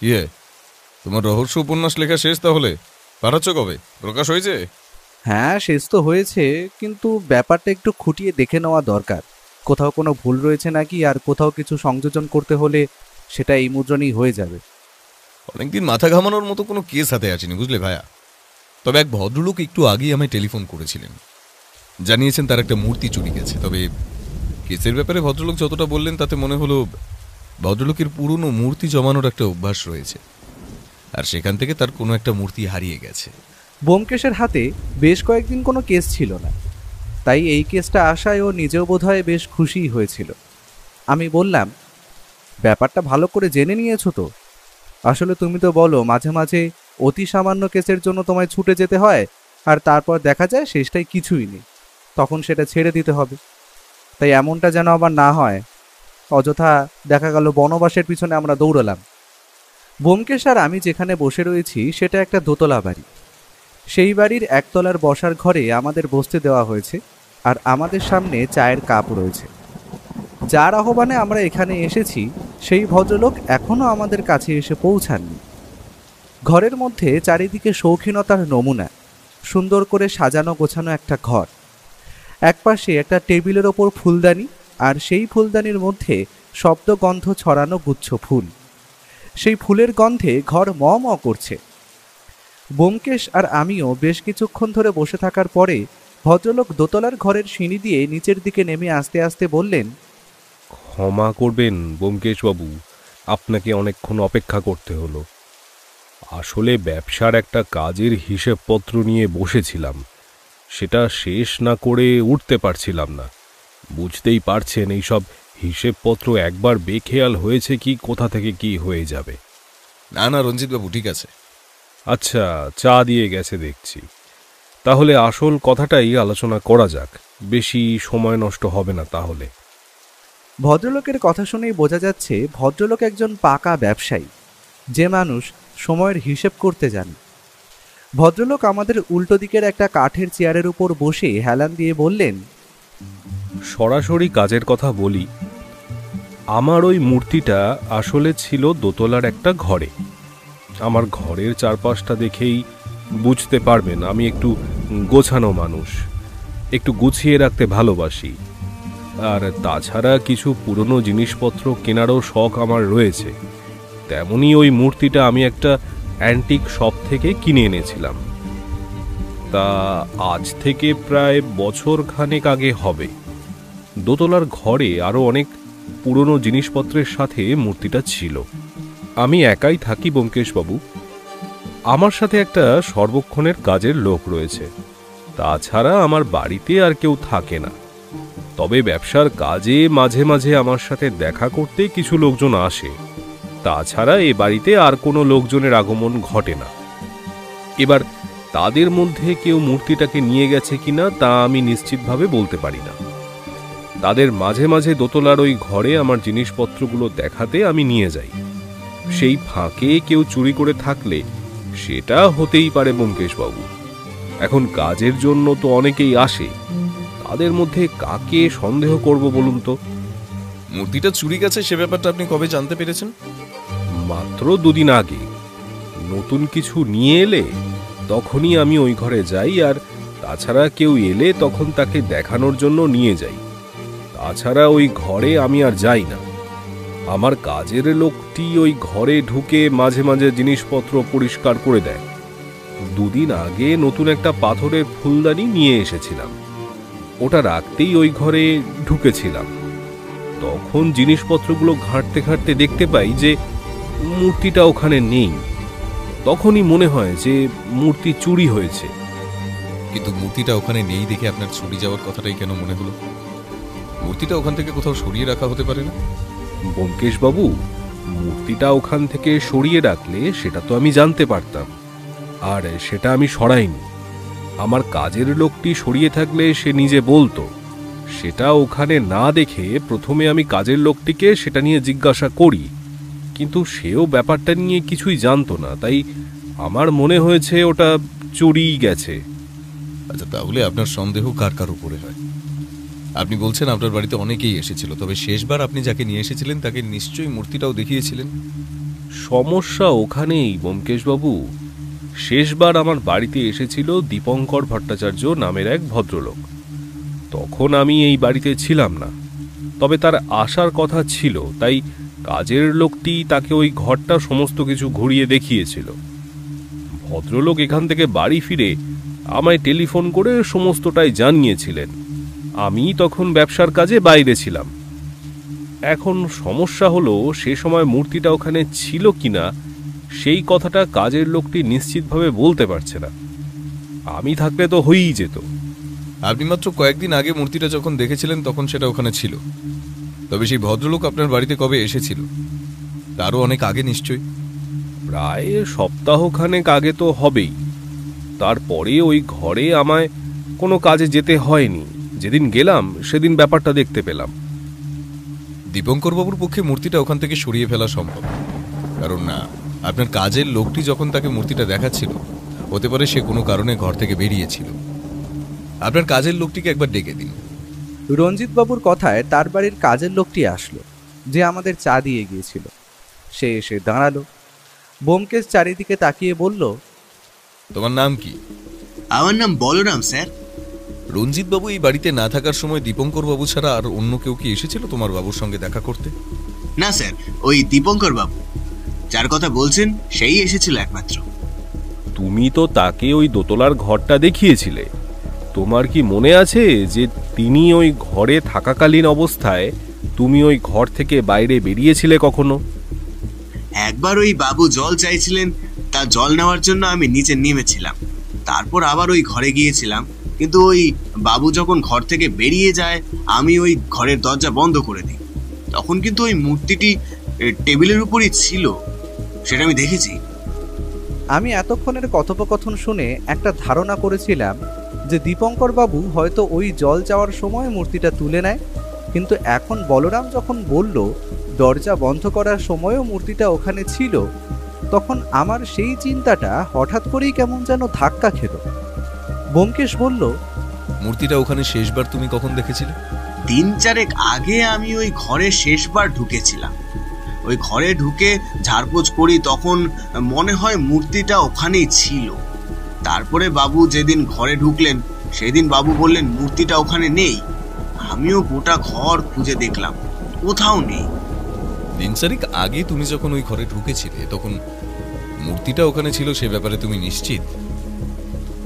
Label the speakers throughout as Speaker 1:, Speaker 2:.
Speaker 1: ইয়ে, তোমার রহস্য উপন্যাস লেখা শেষ তাহলে? পাঠাচ্ছ কবে? প্রকাশ হয়েছে?
Speaker 2: হ্যাঁ, শেষ তো হয়েছে, কিন্তু ব্যাপারটা একটু খুঁটিয়ে দেখে নেওয়া দরকার। কোথাও কোনো ভুল রয়েছে নাকি, আর কোথাও কিছু সংযোজন করতে হলে সেটা এই মুদ্রণেই হয়ে যাবে।
Speaker 1: অনেকদিন মাথা ঘামানোর মতো কোনো কেস হাতে আসেনি, বুঝলে ভাইয়া। তবে এক ভদ্রলোক একটু আগেই আমায় টেলিফোন করেছিলেন, জানিয়েছেন তার একটা মূর্তি চুরি গেছে। তবে কেসের ব্যাপারে ভদ্রলোক যতটা বললেন তাতে মনে হলো ভদ্রলোকের পুরনো মূর্তি জমানোর একটা অভ্যাস রয়েছে, আর সেখান থেকে তার কোনো একটা মূর্তি হারিয়ে গেছে।
Speaker 2: ব্যোমকেশের হাতে বেশ কয়েকদিন কোনো কেস ছিল না, তাই এই কেসটা আসায় ও নিজেও বোধহয় বেশ খুশিই হয়েছিল। আমি বললাম, ব্যাপারটা ভালো করে জেনে নিয়েছো তো? আসলে তুমি তো বলো মাঝে মাঝে অতি সামান্য কেসের জন্য তোমায় ছুটে যেতে হয়, আর তারপর দেখা যায় শেষটাই কিছুই নেই, তখন সেটা ছেড়ে দিতে হবে। তাই এমনটা যেন আবার না হয়, অযথা দেখা গেল বনবাসের পিছনে আমরা দৌড়ালাম। ব্যোমকেশ আর আমি যেখানে বসে রয়েছি সেটা একটা দোতলা বাড়ি। সেই বাড়ির একতলার বসার ঘরে আমাদের বসতে দেওয়া হয়েছে, আর আমাদের সামনে চায়ের কাপ রয়েছে। যার আহ্বানে আমরা এখানে এসেছি সেই ভদ্রলোক এখনো আমাদের কাছে এসে পৌঁছাননি। ঘরের মধ্যে চারিদিকে শৌখিনতার নমুনা, সুন্দর করে সাজানো গোছানো একটা ঘর। একপাশে একটা টেবিলের ওপর ফুলদানি, আর সেই ফুলদানির মধ্যে শব্দগন্ধ ছড়ানো গুচ্ছ ফুল। সেই ফুলের গন্ধে ঘর ম ম করছে। ব্যোমকেশ আর আমিও বেশ কিছুক্ষণ ধরে বসে থাকার পরে ভদ্রলোক দোতলার ঘরের সিঁড়ি দিয়ে নিচের দিকে নেমে আস্তে আস্তে বললেন,
Speaker 3: ক্ষমা করবেন ব্যোমকেশবাবু, আপনাকে অনেকক্ষণ অপেক্ষা করতে হলো। আসলে ব্যবসার একটা কাজের হিসেবপত্র নিয়ে বসেছিলাম, সেটা শেষ না করে উঠতে পারছিলাম না। বুঝতেই পারছেন, এইসব হিসেবপত্র একবার বেখেয়াল হয়েছে কি কোথা থেকে কি হয়ে যাবে।
Speaker 1: না না রঞ্জিতবাবু, ঠিক আছে।
Speaker 3: আচ্ছা, চা দিয়ে গেছে দেখছি। তাহলে আসল কথাটাই আলোচনা করা যাক, বেশি সময় নষ্ট হবে না তাহলে।
Speaker 2: ভদ্রলোকের কথা শুনেই বোঝা যাচ্ছে ভদ্রলোক একজন পাকা ব্যবসায়ী, যে মানুষ সময়ের হিসেব করতে জানে। ভদ্রলোক আমাদের উল্টো দিকের একটা কাঠের চেয়ারের উপর বসে হেলান দিয়ে বললেন,
Speaker 3: সরাসরি কাজের কথা বলি। আমার ওই মূর্তিটা আসলে ছিল দোতলার একটা ঘরে। আমার ঘরের চারপাশটা দেখেই বুঝতে পারবেন আমি একটু গোছানো মানুষ, একটু গুছিয়ে রাখতে ভালোবাসি। আর তাছাড়া কিছু পুরনো জিনিসপত্র কেনারও শখ আমার রয়েছে। তেমনি ওই মূর্তিটা আমি একটা অ্যান্টিক শপ থেকে কিনে এনেছিলাম। তা আজ থেকে প্রায় বছর খানেক আগে হবে। দোতলার ঘরে আরও অনেক পুরনো জিনিসপত্রের সাথে মূর্তিটা ছিল। আমি একাই থাকি ব্যোমকেশবাবু, আমার সাথে একটা সর্বক্ষণের কাজের লোক রয়েছে। তাছাড়া আমার বাড়িতে আর কেউ থাকে না। তবে ব্যবসার কাজে মাঝে মাঝে আমার সাথে দেখা করতে কিছু লোকজন আসে। তাছাড়া এ বাড়িতে আর কোনো লোকজনের আগমন ঘটে না। এবার তাদের মধ্যে কেউ মূর্তিটাকে নিয়ে গেছে কিনা তা আমি নিশ্চিতভাবে বলতে পারি না। তাদের মাঝে মাঝে দোতলার ওই ঘরে আমার জিনিসপত্রগুলো দেখাতে আমি নিয়ে যাই। সেই ফাঁকে কেউ চুরি করে থাকলে সেটা হতেই পারে ব্যোমকেশবাবু। এখন কাজের জন্য তো অনেকেই আসে, তাদের মধ্যে কাকে সন্দেহ করব বলুন তো?
Speaker 1: মূর্তিটা চুরি গেছে সে ব্যাপারটা আপনি কবে জানতে পেরেছেন?
Speaker 3: মাত্র 2 দিন আগে। নতুন কিছু নিয়ে এলে তখনই আমি ওই ঘরে যাই, আর তাছাড়া কেউ এলে তখন তাকে দেখানোর জন্য নিয়ে যাই। তাছাড়া ওই ঘরে আমি আর যাই না। আমার কাজের লোকটি ওই ঘরে ঢুকে মাঝে মাঝে জিনিসপত্র পরিষ্কার করে দেয়। 2 দিন আগে নতুন একটা পাথরের ফুলদানি নিয়ে এসেছিলাম, ওটা রাখতেই ওই ঘরে ঢুকেছিলাম। তখন জিনিসপত্রগুলো ঘাঁটতে ঘাঁটতে দেখতে পাই যে মূর্তিটা ওখানে নেই। তখনই মনে হয় যে মূর্তি চুরি হয়েছে।
Speaker 1: কিন্তু মূর্তিটা ওখানে নেই দেখে আপনার চুরি যাওয়ার কথাটাই কেন মনে হলো? মূর্তিটা ওখান থেকে কোথাও সরিয়ে রাখা হতে পারে না?
Speaker 3: ব্যোমকেশবাবু, মূর্তিটা ওখান থেকে সরিয়ে রাখলে সেটা তো আমি জানতে পারতাম, আর সেটা আমি সরাইনি। আমার কাজের লোকটি সরিয়ে থাকলে সে নিজে বলতো। সেটা ওখানে না দেখে প্রথমে আমি কাজের লোকটিকে সেটা নিয়ে জিজ্ঞাসা করি, কিন্তু সেও ব্যাপারটা নিয়ে কিছুই জানতো না। তাই আমার মনে হয়েছে ওটা চুরিই গেছে।
Speaker 1: আচ্ছা, তাহলে আপনার সন্দেহ কার কার উপরে হয়? আপনি বলছেন আপনার বাড়িতে অনেকেই এসেছিল, তবে শেষবার আপনি যাকে নিয়ে এসেছিলেন তাকে নিশ্চয়ই মূর্তিটাও দেখিয়েছিলেন।
Speaker 3: সমস্যা ওখানেই ব্যোমকেশবাবু। শেষবার আমার বাড়িতে এসেছিল দীপঙ্কর ভট্টাচার্য নামের এক ভদ্রলোক। তখন আমি এই বাড়িতে ছিলাম না, তবে তার আসার কথা ছিল, তাই কাজের লোকটি তাকে ওই ঘরটা সমস্ত কিছু ঘুরিয়ে দেখিয়েছিল। ভদ্রলোক এখান থেকে বাড়ি ফিরে আমায় টেলিফোন করে সমস্তটাই জানিয়েছিলেন। আমি তখন ব্যবসার কাজে বাইরে ছিলাম। এখন সমস্যা হলো, সে সময় মূর্তিটা ওখানে ছিল কিনা সেই কথাটা কাজের লোকটি নিশ্চিতভাবে বলতে পারছে না। আমি থাকলে তো হয়েই যেত।
Speaker 1: আপনি মাত্র কয়েকদিন আগে মূর্তিটা যখন দেখেছিলেন তখন সেটা ওখানে ছিল, তবে সেই ভদ্রলোক আপনার বাড়িতে কবে এসেছিল? তারও অনেক আগে নিশ্চয়ই।
Speaker 3: প্রায় সপ্তাহখানেক আগে তো হবেই। তারপরে ওই ঘরে আমায় কোনো কাজে যেতে হয়নি। যেদিন গেলাম সেদিন ব্যাপারটা দেখতে পেলাম।
Speaker 1: দীপঙ্কর বাবুর পক্ষে মূর্তিটা ওখান থেকে সরিয়ে ফেলা সম্ভব, কারণ না, আপনার কাজের লোকটি যখন তাকে মূর্তিটা দেখাচ্ছিল, হতে পারে সে কোনো কারণে ঘর থেকে বেরিয়েছিল। আপনার কাজের লোকটিকে একবার ডেকে দিন।
Speaker 2: রঞ্জিতবাবুর কথায় তার বাড়ির কাজের লোকটি আসলো, যে আমাদের চা দিয়ে গিয়েছিল। সে এসে দাঁড়ালো। ব্যোমকেশ চারিদিকে তাকিয়ে বলল,
Speaker 1: তোমার নাম কি?
Speaker 4: আমার নাম বলরাম স্যার।
Speaker 1: রঞ্জিত বাবু এই বাড়িতে না থাকার সময় দীপঙ্কর বাবু ছাড়া আর অন্য কেউ কি এসেছিল তোমার বাবুর সঙ্গে দেখা করতে?
Speaker 4: না স্যার, ওই দীপঙ্কর বাবু যার কথা বলছেন সেই এসেছিল একমাত্র।
Speaker 3: তুমি তো তাকে ওই দোতলার ঘরটা দেখিয়েছিলে। তোমার কি মনে আছে যে তিনি ওই ঘরে থাকাকালীন অবস্থায় তুমি ওই ঘর থেকে বাইরে বেরিয়েছিলে কখনো?
Speaker 4: একবার ওই বাবু জল চাইছিলেন, তা জল নেওয়ার জন্য আমি নিচে নেমেছিলাম। তারপর আবার ওই ঘরে গিয়েছিলাম, কিন্তু ওই বাবু যখন ঘর থেকে বেরিয়ে যায় আমি ওই ঘরের দরজা বন্ধ করে দিই। তখন কিন্তু ওই মূর্তিটি টেবিলের উপরই ছিল, সেটা আমি দেখেছি।
Speaker 2: আমি এতক্ষণের কথোপকথন শুনে একটা ধারণা করেছিলাম যে দীপঙ্কর বাবু হয়তো ওই জল চাওয়ার সময় মূর্তিটা তুলে নেয়, কিন্তু এখন বলরাম যখন বলল দরজা বন্ধ করার সময়ও মূর্তিটা ওখানে ছিল, তখন আমার সেই চিন্তাটা হঠাৎ করেই কেমন যেন ধাক্কা খেল। ব্যোমকেশ বলল,
Speaker 1: মূর্তিটা ওখানে শেষবার তুমি কখন দেখেছিলে?
Speaker 4: 3-4 আগে আমি ওই ঘরে শেষবার ঢুকেছিলাম। ওই ঘরে ঢুকে ঝাড়পোছ করি, তখন মনে হয় মূর্তিটা ওখানেই ছিল। তারপরে বাবু যেদিন ঘরে ঢুকলেন সেদিন বাবু বললেন মূর্তিটা ওখানে নেই। আমিও গোটা ঘর খুঁজে দেখলাম, কোথাও নেই।
Speaker 1: 3-4 আগে তুমি যখন ওই ঘরে ঢুকেছিলে তখন মূর্তিটা ওখানে ছিল, সে ব্যাপারে তুমি নিশ্চিত?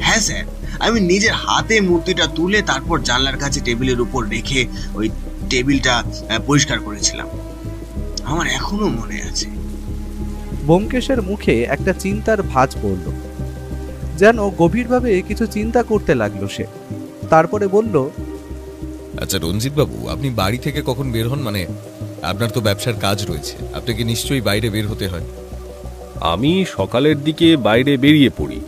Speaker 4: হ্যাঁ স্যার, আমি নিজের হাতে মূর্তিটা তুলে তারপর জানলার কাছে টেবিলের উপর রেখে ওই টেবিলটা পরিষ্কার করেছিলাম। আমার এখনো মনে আছে।
Speaker 2: ব্যোমকেশের মুখে একটা চিন্তার ভাঁজ পড়ল, যেন গভীরভাবে কিছু চিন্তা করতে লাগলো সে। তারপরে বলল,
Speaker 1: আচ্ছা রঞ্জিত বাবু, আপনি বাড়ি থেকে কখন বের হন? মানে আপনার তো ব্যবসার কাজ রয়েছে, আপনাকে নিশ্চয়ই বাইরে বের হতে হয়।
Speaker 3: আমি সকালের দিকে বাইরে বেরিয়ে পড়ি,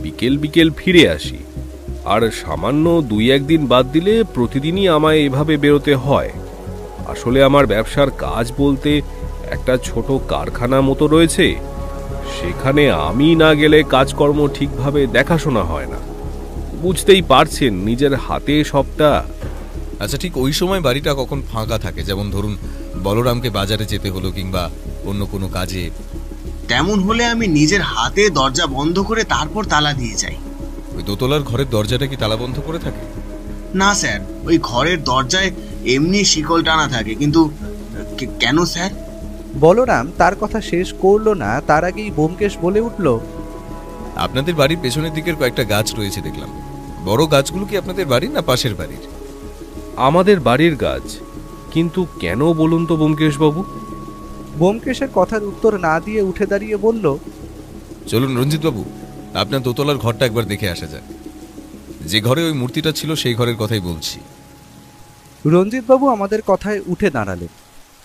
Speaker 3: বিকেল বিকেল ফিরে আসি। আর সামান্য 2-1 দিন বাদ দিলে প্রতিদিনই আমায় এভাবে বেরোতে হয়। আসলে আমার ব্যবসার কাজ বলতে একটা ছোট কারখানা মতো রয়েছে, সেখানে আমি না গেলে কাজকর্ম ঠিকভাবে দেখাশোনা হয় না। বুঝতেই পারছেন, নিজের হাতে সবটা।
Speaker 1: আচ্ছা, ঠিক ওই সময় বাড়িটা কখন ফাঁকা থাকে? যেমন ধরুন বলরামকে বাজারে যেতে হলো কিংবা অন্য কোনো কাজে।
Speaker 4: তেমন হলে আমি নিজের হাতে দরজা বন্ধ করে তারপর তালা দিয়ে যাই।
Speaker 1: ওই দোতলার ঘরের দরজাটা কি তালা বন্ধ করে থাকে?
Speaker 4: না স্যার, ওই ঘরের দরজায় এমনি শিকল টানা থাকে। কিন্তু কেন স্যার?
Speaker 2: বলরাম তার কথা শেষ করলো না, তার আগেই ব্যোমকেশ বলে উঠল,
Speaker 1: আপনাদের বাড়ির পেছনের দিকের কয়েকটা গাছ রয়েছে দেখলাম। বড় গাছগুলো কি আপনাদের বাড়ির না পাশের বাড়ির?
Speaker 3: আমাদের বাড়ির গাছ। কিন্তু কেন বলুন তো ব্যোমকেশবাবু?
Speaker 2: ব্যোমকেশের কথার উত্তর না দিয়ে উঠে দাঁড়িয়ে বলল,
Speaker 1: চলুন রঞ্জিত বাবু, আপনার দোতলার ঘরটা একবার দেখে আসা যাক। যে ঘরে ওই মূর্তিটা ছিল সেই ঘরের কথাই বলছি।
Speaker 2: রঞ্জিতবাবু আমাদের কথায় উঠে দাঁড়ালেন।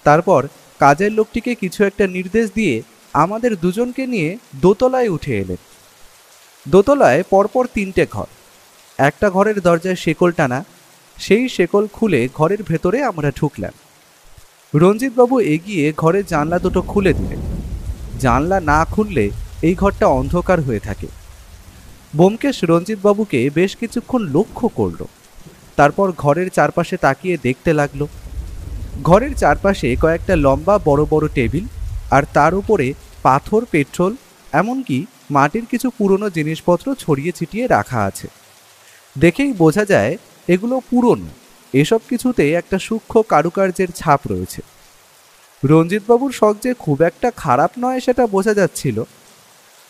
Speaker 2: তারপর কাজের লোকটিকে কিছু একটা নির্দেশ দিয়ে আমাদের দুজনকে নিয়ে দোতলায় উঠে এলেন। দোতলায় পরপর 3টে ঘর। একটা ঘরের দরজায় শেকল টানা, সেই শেকল খুলে ঘরের ভেতরে আমরা ঢুকলাম। রঞ্জিতবাবু এগিয়ে ঘরের জানলা দুটো খুলে দিলেন। জানলা না খুললে এই ঘরটা অন্ধকার হয়ে থাকে। ব্যোমকেশ রঞ্জিতবাবুকে বেশ কিছুক্ষণ লক্ষ্য করল, তারপর ঘরের চারপাশে তাকিয়ে দেখতে লাগলো। ঘরের চারপাশে কয়েকটা লম্বা বড় বড় টেবিল আর তার উপরে পাথর, পেট্রোল, এমনকি মাটির কিছু পুরনো জিনিসপত্র ছড়িয়ে ছিটিয়ে রাখা আছে। দেখেই বোঝা যায় এগুলো পুরনো। এসব কিছুতে একটা সূক্ষ্ম কারুকার্যের ছাপ রয়েছে। রঞ্জিতবাবুর শখ যে খুব একটা খারাপ নয় সেটা বোঝা যাচ্ছিল।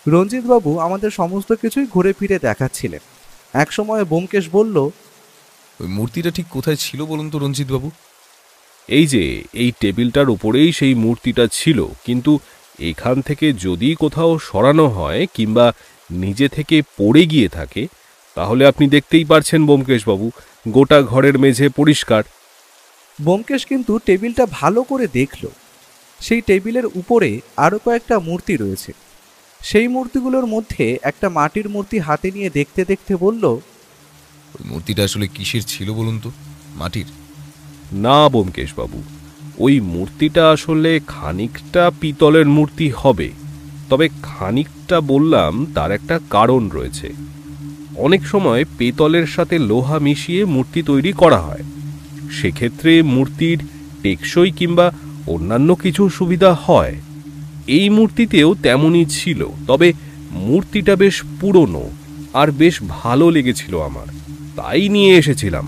Speaker 2: রঞ্জিতবাবু আমাদের সমস্ত কিছুই ঘুরে ফিরে দেখাচ্ছিলেন। একসময় ব্যোমকেশ বলল,
Speaker 1: ওই মূর্তিটা ঠিক কোথায় ছিল বলুন তো রঞ্জিতবাবু?
Speaker 3: এই যে এই টেবিলটার উপরেই সেই মূর্তিটা ছিল, কিন্তু এখান থেকে যদি কোথাও সরানো হয় কিংবা নিজে থেকে পড়ে গিয়ে থাকে, তাহলে আপনি দেখতেই পারছেন ব্যোমকেশবাবু, গোটা ঘরের মেঝে পরিষ্কার।
Speaker 2: ব্যোমকেশ কিন্তু টেবিলটা ভালো করে দেখল। সেই টেবিলের উপরে আরও কয়েকটা মূর্তি রয়েছে। সেই মূর্তিগুলোর মধ্যে একটা মাটির মূর্তি হাতে নিয়ে দেখতে দেখতে বলল,
Speaker 1: ওই মূর্তিটা আসলে কিসের ছিল বলুন তো? মাটির?
Speaker 3: না ব্যোমকেশবাবু, ওই মূর্তিটা আসলে খানিকটা পিতলের মূর্তি হবে। তবে খানিকটা বললাম তার একটা কারণ রয়েছে। অনেক সময় পেতলের সাথে লোহা মিশিয়ে মূর্তি তৈরি করা হয়। সেক্ষেত্রে মূর্তির টেকসই কিংবা অন্যান্য কিছু সুবিধা হয়। এই মূর্তিতেও তেমনই ছিল, তবে মূর্তিটা বেশ পুরনো আর বেশ ভালো লেগেছিল আমার, তাই নিয়ে এসেছিলাম।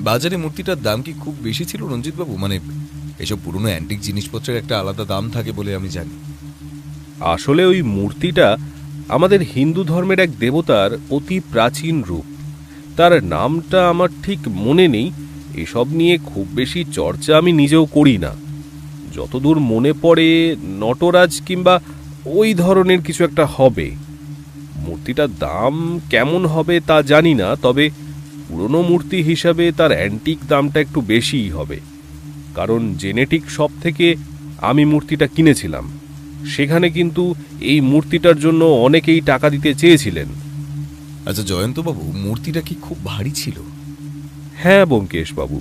Speaker 1: বাজারে মূর্তিটার দাম কি খুব বেশি ছিল রঞ্জিতবাবু? মানে এসব পুরনো অ্যান্টিক জিনিসপত্রের একটা আলাদা দাম থাকে বলে আমি জানি।
Speaker 3: আসলে ওই মূর্তিটা আমাদের হিন্দু ধর্মের এক দেবতার অতি প্রাচীন রূপ। তার নামটা আমার ঠিক মনে নেই। এসব নিয়ে খুব বেশি চর্চা আমি নিজেও করি না। যতদূর মনে পড়ে নটরাজ কিংবা ওই ধরনের কিছু একটা হবে। মূর্তিটার দাম কেমন হবে তা জানি না, তবে পুরনো মূর্তি হিসাবে তার অ্যান্টিক দামটা একটু বেশিই হবে। কারণ জেনেটিক শপ থেকে আমি মূর্তিটা কিনেছিলাম। সেখানে কিন্তু এই মূর্তিটার জন্য অনেকেই টাকা দিতে চেয়েছিলেন।
Speaker 1: আচ্ছা জয়ন্তবাবু, মূর্তিটা কি খুব ভারী ছিল?
Speaker 3: হ্যাঁ ব্যোমকেশবাবু,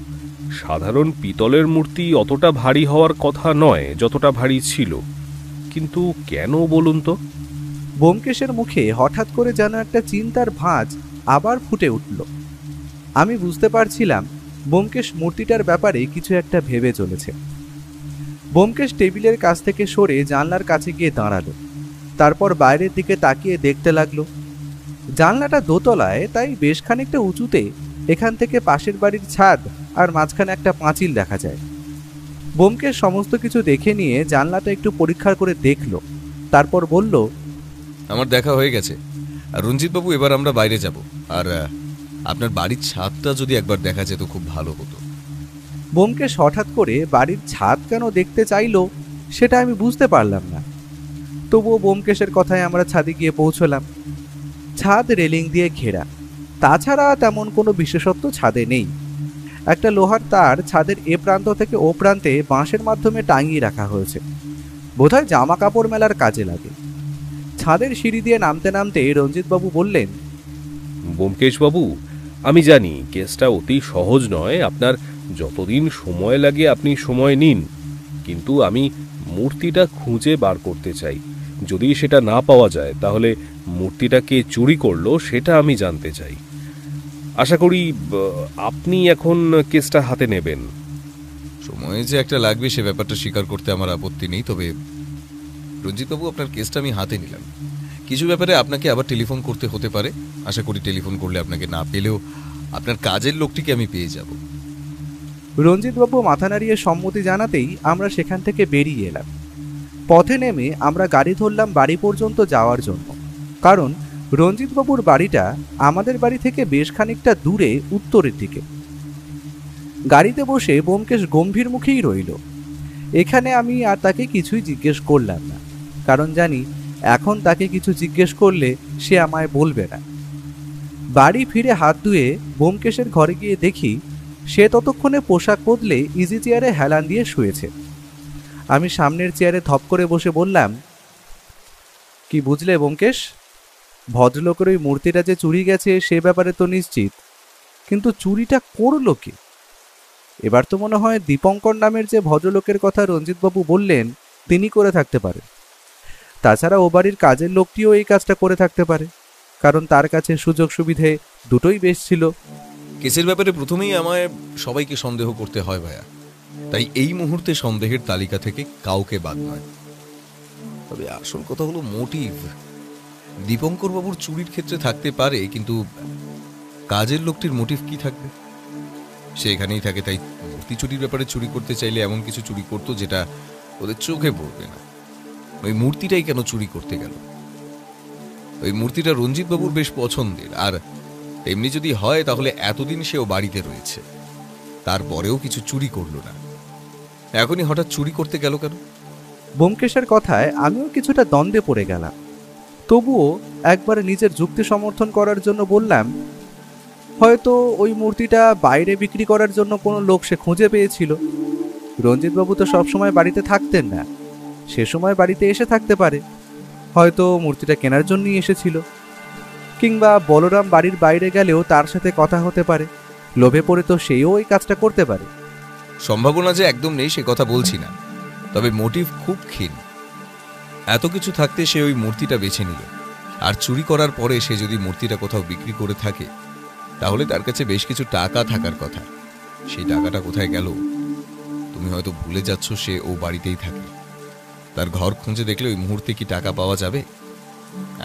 Speaker 3: সাধারণ পিতলের মূর্তি অতটা ভারী হওয়ার কথা নয় যতটা ভারী ছিল। কিন্তু কেন বলুন তো?
Speaker 2: ব্যোমকেশের মুখে হঠাৎ করে যেন একটা চিন্তার ভাঁজ আবার ফুটে উঠল। আমি বুঝতে পারছিলাম ব্যোমকেশ মূর্তিটার ব্যাপারে কিছু একটা ভেবে চলেছে। ব্যোমকেশ টেবিলের কাছ থেকে সরে জানলার কাছে গিয়ে দাঁড়ালো। তারপর বাইরের দিকে তাকিয়ে দেখতে লাগলো। জানলাটা দোতলায়, তাই বেশ খানিকটা উঁচুতে। এখান থেকে পাশের বাড়ির ছাদ আর মাঝখানে একটা পাঁচিল দেখা যায়। ব্যোমকেশ সমস্ত কিছু দেখে নিয়ে জানলাটা একটু পরীক্ষা করে দেখলো। তারপর বলল,
Speaker 1: আমার দেখা হয়ে গেছে। আর রঞ্জিতবাবু, এবার আমরা বাইরে যাব। আর আপনার বাড়ির ছাদটা যদি একবার দেখা যেত খুব ভালো হতো।
Speaker 2: ব্যোমকেশ হঠাৎ করে বাড়ির ছাদ কেন দেখতে চাইলো সেটা আমি বুঝতে পারলাম না। তবুও ব্যোমকেশের কথায় আমরা ছাদে গিয়ে পৌঁছলাম। ছাদ রেলিং দিয়ে ঘেরা, তাছাড়া তেমন কোনো বিশেষত্ব ছাদে নেই। একটা লোহার তার ছাদের এ প্রান্ত থেকে ও প্রান্তে বাঁশের মাধ্যমে টাঙিয়ে রাখা হয়েছে। বোধহয় জামা কাপড় মেলার কাজে লাগে। ছাদের সিঁড়ি দিয়ে নামতে নামতে রঞ্জিতবাবু বললেন,
Speaker 3: ব্যোমকেশবাবু, আমি জানি কেসটা অতি সহজ নয়। আপনার যতদিন সময় লাগে আপনি সময় নিন, কিন্তু আমি মূর্তিটা খুঁজে বার করতে চাই। যদি সেটা না পাওয়া যায় তাহলে মূর্তিটা কে চুরি করলো সেটা আমি জানতে চাই। আশা করি আপনি এখন কেসটা হাতে নেবেন।
Speaker 1: সময় যে একটা লাগবে সে ব্যাপারটা স্বীকার করতে আমার আপত্তি নেই। তবে রঞ্জিতবাবু, আপনার কেসটা আমি হাতে নিলাম। কিছু ব্যাপারে আপনাকে আবার টেলিফোন করতে হতে পারে। আশা করি টেলিফোন করলে আপনাকে না পেলেও আপনার কাজের লোকটিকে আমি পেয়ে যাব।
Speaker 2: রঞ্জিতবাবু মাথা নাড়িয়ে সম্মতি জানাতেই আমরা সেখান থেকে বেরিয়ে এলাম। পথে নেমে আমরা গাড়ি ধরলাম বাড়ি পর্যন্ত যাওয়ার জন্য। কারণ রঞ্জিতবাবুর বাড়িটা আমাদের বাড়ি থেকে বেশ খানিকটা দূরে উত্তরের দিকে। গাড়িতে বসে ব্যোমকেশ গম্ভীর মুখেই রইল। এখানে আমি আর তাকে কিছুই জিজ্ঞেস করলাম না, কারণ জানি এখন তাকে কিছু জিজ্ঞেস করলে সে আমায় বলবে না। বাড়ি ফিরে হাত ধুয়ে ব্যোমকেশের ঘরে গিয়ে দেখি সে ততক্ষণে পোশাক বদলে ইজি চেয়ারে হেলান দিয়ে শুয়েছে। আমি সামনের চেয়ারে ধপ করে বসে বললাম, কি বুঝলে ব্যোমকেশ? ভদ্রলোকের ওই মূর্তিটা যে চুরি গেছে সে ব্যাপারে তো নিশ্চিত, কিন্তু চুরিটা করলো কে? এবার তো মনে হয় দীপঙ্কর নামের যে ভদ্রলোকের কথা রঞ্জিতবাবু বললেন তিনি করে থাকতে পারে। তাছাড়া ও বাড়ির কাজের লোকটিও এই কাজটা করে থাকতে পারে, কারণ তার কাছে সুযোগ সুবিধে দুটোই বেশ ছিল।
Speaker 1: কেসের ব্যাপারে প্রথমেই আমায় সবাইকে সন্দেহ করতে হয় ভাইয়া, তাই এই মুহূর্তে সন্দেহের তালিকা থেকে কাউকে বাদ নয়। তবে আসল কথা হলো মোটিভ। দীপঙ্কর বাবুর চুরির ক্ষেত্রে থাকতে পারে, কিন্তু কাজের লোকটির মোটিভ কি থাকবে? সে এখানেই থাকে, তাই মূর্তি চুরির ব্যাপারে চুরি করতে চাইলে এমন কিছু চুরি করতো যেটা ওদের চোখে পড়বে না। ওই মূর্তিটাই কেন চুরি করতে গেল? ওই মূর্তিটা রঞ্জিত বাবুর বেশ পছন্দের, আর এমনি যদি হয় তাহলে এতদিন সেও বাড়িতে রয়েছে, তারপরেও কিছু চুরি করলো না, এখনই হঠাৎ চুরি করতে গেল কেন?
Speaker 2: ব্যোমকেশের কথায় আমিও কিছুটা দ্বন্দ্বে পড়ে গেলাম। তবুও একবারে নিজের যুক্তি সমর্থন করার জন্য বললাম, হয়তো ওই মূর্তিটা বাইরে বিক্রি করার জন্য কোনো লোক সে খুঁজে পেয়েছিল। রঞ্জিতবাবু তো সবসময় বাড়িতে থাকতেন না, সে সময় বাড়িতে এসে থাকতে পারে। হয়তো মূর্তিটা কেনার জন্যই এসেছিল, কিংবা বলরাম বাড়ির বাইরে গেলেও তার সাথে কথা হতে পারে, লোভে পড়ে তো সেও ওই কাজটা করতে পারে।
Speaker 1: সম্ভাবনা যে একদম নেই সে কথা বলছি না, তবে মোটিভ খুব ক্ষীণ। এত কিছু থাকতে সে ওই মূর্তিটা বেছে নিল, আর চুরি করার পরে সে যদি মূর্তিটা কোথাও বিক্রি করে থাকে তাহলে তার কাছে বেশ কিছু টাকা থাকার কথা। সেই টাকাটা কোথায় গেল? তুমি হয়তো ভুলে যাচ্ছ সে ও বাড়িতেই থাকে। তার ঘর খুঁজে দেখলে ওই মুহূর্তে কি টাকা পাওয়া যাবে?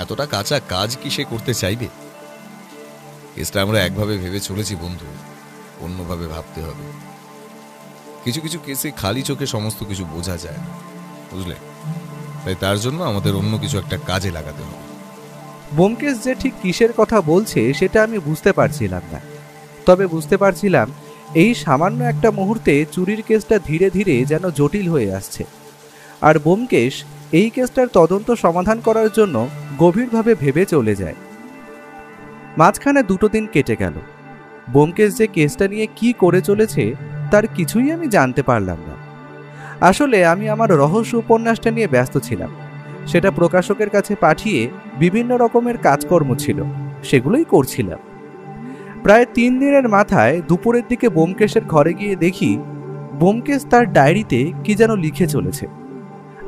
Speaker 1: এতটা কাঁচা কাজ কি সে করতে চাইবে? কেসটা আমরা একভাবে ভেবে চলেছি বন্ধু, অন্যভাবে ভাবতে হবে। কিছু কিছু কেসে খালি চোখে সমস্ত কিছু বোঝা যায় না, বুঝলে? তাই তার জন্য আমাদের অন্য কিছু একটা কাজে লাগাতে হবে।
Speaker 2: ব্যোমকেশ যে ঠিক কিসের কথা বলছে সেটা আমি বুঝতে পারছিলাম না, তবে বুঝতে পারছিলাম এই সামান্য একটা মুহূর্তে চুরির কেসটা ধীরে ধীরে যেন জটিল হয়ে আসছে, আর ব্যোমকেশ এই কেসটার তদন্ত সমাধান করার জন্য গভীরভাবে ভেবে চলে যায়। মাঝখানে 2 দিন কেটে গেল। ব্যোমকেশ যে কেসটা নিয়ে কি করে চলেছে তার কিছুই আমি জানতে পারলাম না। আসলে আমি আমার রহস্য উপন্যাসটা নিয়ে ব্যস্ত ছিলাম, সেটা প্রকাশকের কাছে পাঠিয়ে বিভিন্ন রকমের কাজকর্ম ছিল, সেগুলোই করছিলাম। প্রায় 3 দিনের মাথায় দুপুরের দিকে ব্যোমকেশের ঘরে গিয়ে দেখি ব্যোমকেশ তার ডায়েরিতে কি যেন লিখে চলেছে।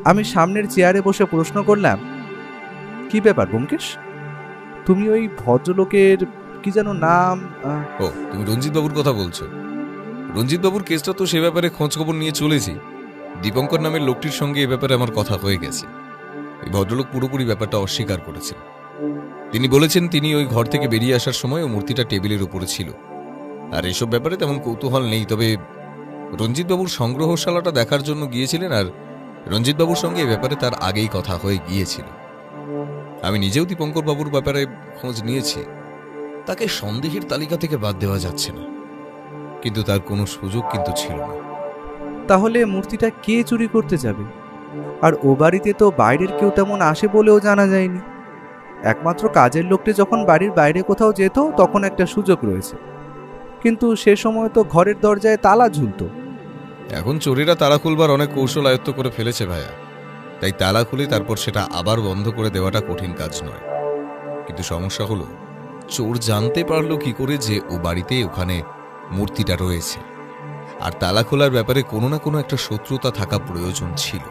Speaker 2: আমি সামনের চেয়ারে বসে প্রশ্ন করলাম, কি ব্যাপার ব্যোমকেশ? তুমি ওই ভদ্রলোকের কি যেন নাম?
Speaker 1: ও, তুমি রঞ্জিত বাবুর কথা বলছো? রঞ্জিত বাবুর কেসটা তো সে ব্যাপারে খোঁজ খবর নিয়ে চলেছি। দীপঙ্কর নামের লোকটির সঙ্গে এ ব্যাপারে আমার কথা হয়ে গেছে। এই ভদ্রলোক পুরোপুরি ব্যাপারটা অস্বীকার করেছেন। তিনি বলেছেন তিনি ওই ঘর থেকে বেরিয়ে আসার সময় ওই মূর্তিটা টেবিলের উপরে ছিল, আর এসব ব্যাপারে তেমন কৌতূহল নেই। তবে রঞ্জিতবাবুর সংগ্রহশালাটা দেখার জন্য গিয়েছিলেন, আর রঞ্জিতবাবুর সঙ্গে এ ব্যাপারে তার আগেই কথা হয়ে গিয়েছিল। আমি নিজেও দীপঙ্কর বাবুর ব্যাপারে খোঁজ নিয়েছি। তাকে সন্দেহের তালিকা থেকে বাদ দেওয়া যাচ্ছে না, কিন্তু তার কোনো সুযোগ কিন্তু ছিল না।
Speaker 2: তাহলে মূর্তিটা কে চুরি করতে যাবে? আর ও বাড়িতে তো বাইরের কেউ তেমন আসে বলেও জানা যায়নি। একমাত্র কাজের লোকটি যখন বাড়ির বাইরে কোথাও যেত তখন একটা সুযোগ রয়েছে, কিন্তু সে সময় তো ঘরের দরজায় তালা ঝুলতো।
Speaker 1: এখন চোরেরা তালা খুলবার অনেক কৌশল আয়ত্ত করে ফেলেছে ভাইয়া, তাই তালা খুলে তারপর সেটা আবার বন্ধ করে দেওয়াটা কঠিন কাজ নয়। কিন্তু সমস্যা হলো, চোর জানতে পারলো কি করে যে ও বাড়িতে ওখানে মূর্তিটা রয়েছে? আর তালা খোলার ব্যাপারে কোনো না কোনো একটা শত্রুতা থাকা প্রয়োজন ছিল।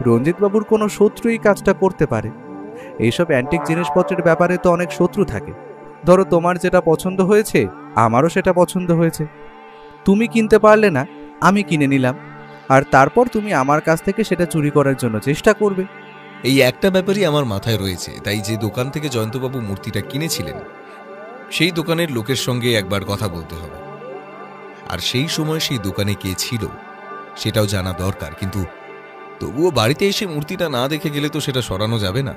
Speaker 2: রঞ্জিতবাবুর কোনো শত্রুই কাজটা করতে পারে। এইসব অ্যান্টিক জিনিসপত্রের ব্যাপারে তো অনেক শত্রু থাকে। ধরো তোমার যেটা পছন্দ হয়েছে, আমারও সেটা পছন্দ হয়েছে, তুমি কিনতে পারলে না, আমি কিনে নিলাম, আর তারপর তুমি আমার কাছ থেকে সেটা চুরি করার জন্য চেষ্টা করবে।
Speaker 1: এই একটা ব্যাপারই আমার মাথায় রয়েছে। তাই যে দোকান থেকে জয়ন্তবাবু মূর্তিটা কিনেছিলেন সেই দোকানের লোকের সঙ্গে একবার কথা বলতে হবে, আর সেই সময় সেই দোকানে কে ছিল সেটাও জানা দরকার। কিন্তু তবুও বাড়িতে এসে মূর্তিটা না দেখে গেলে তো সেটা সরানো যাবে না।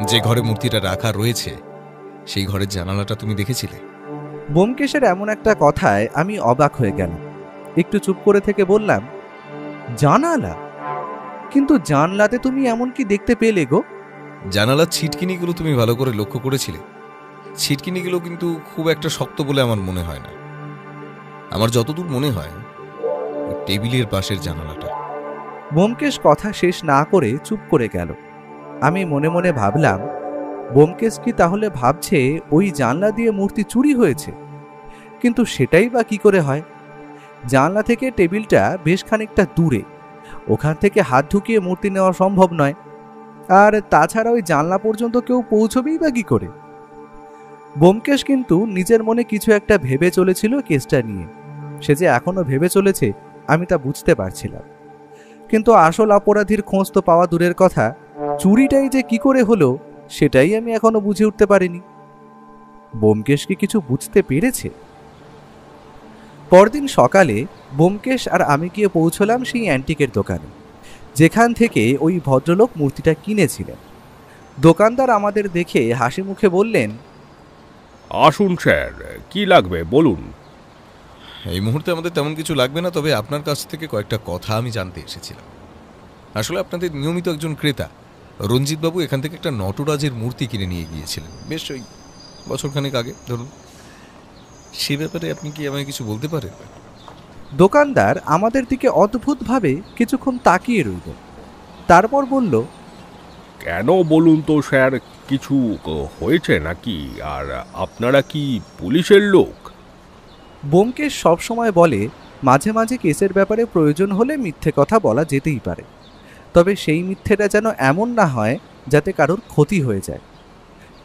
Speaker 1: যে ঘরে মূর্তিটা রাখা রয়েছে সেই ঘরের জানালাটা তুমি দেখেছিলে?
Speaker 2: ব্যোমকেশের এমন একটা কথায় আমি অবাক হয়ে গেলাম। একটু চুপ করে থেকে বললাম, জানালা? কিন্তু জানলাতে তুমি এমন কি দেখতে পেলে গো?
Speaker 1: জানালার ছিটকিনিগুলো তুমি ভালো করে লক্ষ্য করেছিলে? ছিটকিনিগুলো কিন্তু খুব একটা শক্ত বলে আমার মনে হয় না। আমার যতদূর মনে হয় টেবিলের পাশের জানালাটা।
Speaker 2: ব্যোমকেশ কথা শেষ না করে চুপ করে গেল। আমি মনে মনে ভাবলাম, ব্যোমকেশ কি তাহলে ভাবছে ওই জানলা দিয়ে মূর্তি চুরি হয়েছে? কিন্তু সেটাই বা কি করে হয়? জানলা থেকে টেবিলটা বেশ খানিকটা দূরে, ওখান থেকে হাত ঢুকিয়ে মূর্তি নেওয়া সম্ভব নয়। আর তাছাড়া ওই জানলা পর্যন্ত কেউ পৌঁছবেই বা কি করে? ব্যোমকেশ কিন্তু নিজের মনে কিছু একটা ভেবে চলেছিল কেসটা নিয়ে। সে যে এখনো ভেবে চলেছে আমি তা বুঝতে পারছিলাম। কিন্তু আসল অপরাধীর খোঁজ তো পাওয়া দূরের কথা, চুরিটাই যে কি করে হলো সেটাই আমি এখনো বুঝে উঠতে পারিনি। ব্যোমকেশ কি কিছু বুঝতে পেরেছে? পরদিন সকালে ব্যোমকেশ আর আমি গিয়ে পৌঁছলাম সেই অ্যান্টিকের দোকানে, যেখান থেকে ওই ভদ্রলোক মূর্তিটা কিনেছিলেন। দোকানদার আমাদের দেখে হাসি মুখে বললেন,
Speaker 3: আসুন স্যার, কি লাগবে বলুন।
Speaker 1: এই মুহূর্তে আমাদের তেমন কিছু লাগবে না, তবে আপনার কাছ থেকে কয়েকটা কথা আমি জানতে এসেছিলাম। আসলে আপনাদের নিয়মিত একজন ক্রেতা রঞ্জিতবাবু এখান থেকে একটা নটরাজের মূর্তি কিনে নিয়ে গিয়েছিলেন, বেশ ওই বছরখানেক আগে ধরুন। সে ব্যাপারে আপনি কি আমায় কিছু বলতে পারেন?
Speaker 2: দোকানদার আমাদের দিকে অদ্ভুতভাবে কিছুক্ষণ তাকিয়ে রইল, তারপর বলল,
Speaker 3: কেন বলুন তো স্যার, কিছু হয়েছে নাকি? আর আপনারা কি পুলিশের লোক?
Speaker 2: ব্যোমকেশ সবসময় বলে মাঝে মাঝে কেসের ব্যাপারে প্রয়োজন হলে মিথ্যে কথা বলা যেতেই পারে, তবে সেই মিথ্যেটা যেন এমন না হয় যাতে কারোর ক্ষতি হয়ে যায়।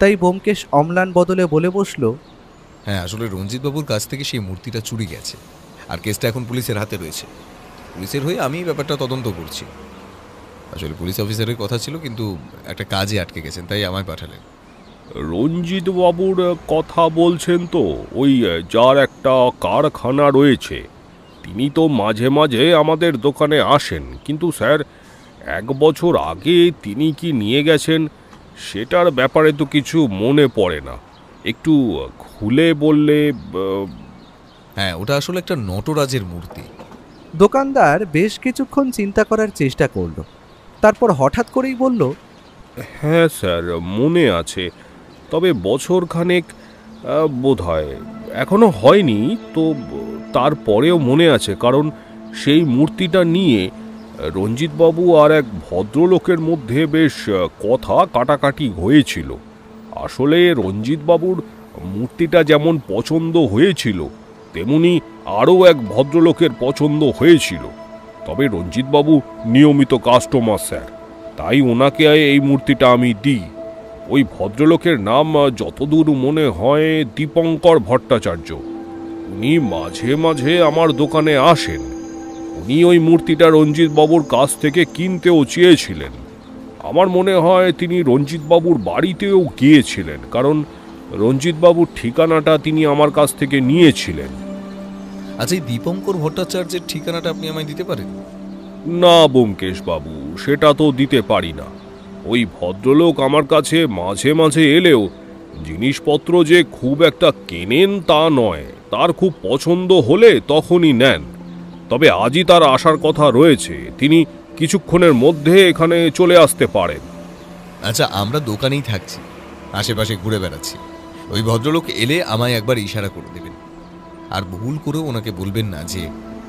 Speaker 2: তাই ব্যোমকেশ অম্লান বদলে বলে বসল,
Speaker 1: হ্যাঁ, আসলে রঞ্জিতবাবুর কাছ থেকে সেই মূর্তিটা চুরি গেছে, আর কেসটা এখন পুলিশের হাতে রয়েছে। পুলিশের হয়ে আমি ব্যাপারটা তদন্ত করছি। আসলে পুলিশ অফিসারের কথা ছিল, কিন্তু একটা কাজে আটকে গেছেন, তাই আমায় পাঠালেন।
Speaker 3: রঞ্জিত বাবুর কথা বলছেন তো? ওই যার একটা কারখানা রয়েছে, তিনি তো মাঝে মাঝে আমাদের দোকানে আসেন, কিন্তু স্যার 1 বছর আগে তিনি কি নিয়ে গেছেন সেটার ব্যাপারে তো কিছু মনে পড়ে না। একটু খুলে বললে।
Speaker 1: হ্যাঁ, ওটা আসলে একটা নটরাজের মূর্তি।
Speaker 2: দোকানদার বেশ কিছুক্ষণ চিন্তা করার চেষ্টা করল, তারপর হঠাৎ করেই বলল,
Speaker 3: হ্যাঁ স্যার, মনে আছে, তবে বছরখানেক বোধ হয়, এখনো হয়নি তো। তারপরেও মনে আছে, কারণ সেই মূর্তিটা নিয়ে রঞ্জিতবাবু আর এক ভদ্রলোকের মধ্যে বেশ কথা কাটাকাটি হয়েছিল। আসলে রঞ্জিতবাবুর মূর্তিটা যেমন পছন্দ হয়েছিল, তেমনি আরও এক ভদ্রলোকের পছন্দ হয়েছিল। তবে রঞ্জিতবাবু নিয়মিত কাস্টমার স্যার, তাই ওনাকে এই মূর্তিটা আমি দিই। ওই ভদ্রলোকের নাম যতদূর মনে হয় দীপঙ্কর ভট্টাচার্য। উনি মাঝে মাঝে আমার দোকানে আসেন। উনি ওই মূর্তিটা রঞ্জিতবাবুর কাছ থেকে কিনতেও চেয়েছিলেন। আমার মনে হয় তিনি রঞ্জিতবাবুর বাড়িতেও গিয়েছিলেন, কারণ রঞ্জিতবাবুর ঠিকানাটা তিনি আমার কাছ থেকে নিয়েছিলেন।
Speaker 1: আচ্ছা, এই দীপঙ্কর ভট্টাচার্যের ঠিকানাটা আপনি আমায় দিতে পারেন?
Speaker 3: না ব্যোমকেশ বাবু, সেটা তো দিতে পারি না। ওই ভদ্রলোক আমার কাছে মাঝে মাঝে এলেও জিনিসপত্র যে খুব একটা কেনেন তা নয়, তার খুব পছন্দ হলে তখনই নেন। তবে আজই তার আসার কথা রয়েছে, তিনি কিছুক্ষণের মধ্যে এখানে চলে আসতে পারেন।
Speaker 1: আচ্ছা, আমরা দোকানেই থাকছি, আশেপাশে ঘুরে বেড়াচ্ছি। ওই ভদ্রলোক এলে আমায় একবার ইশারা করে দেবেন, আর ভুল করেও ওনাকে বলবেন না যে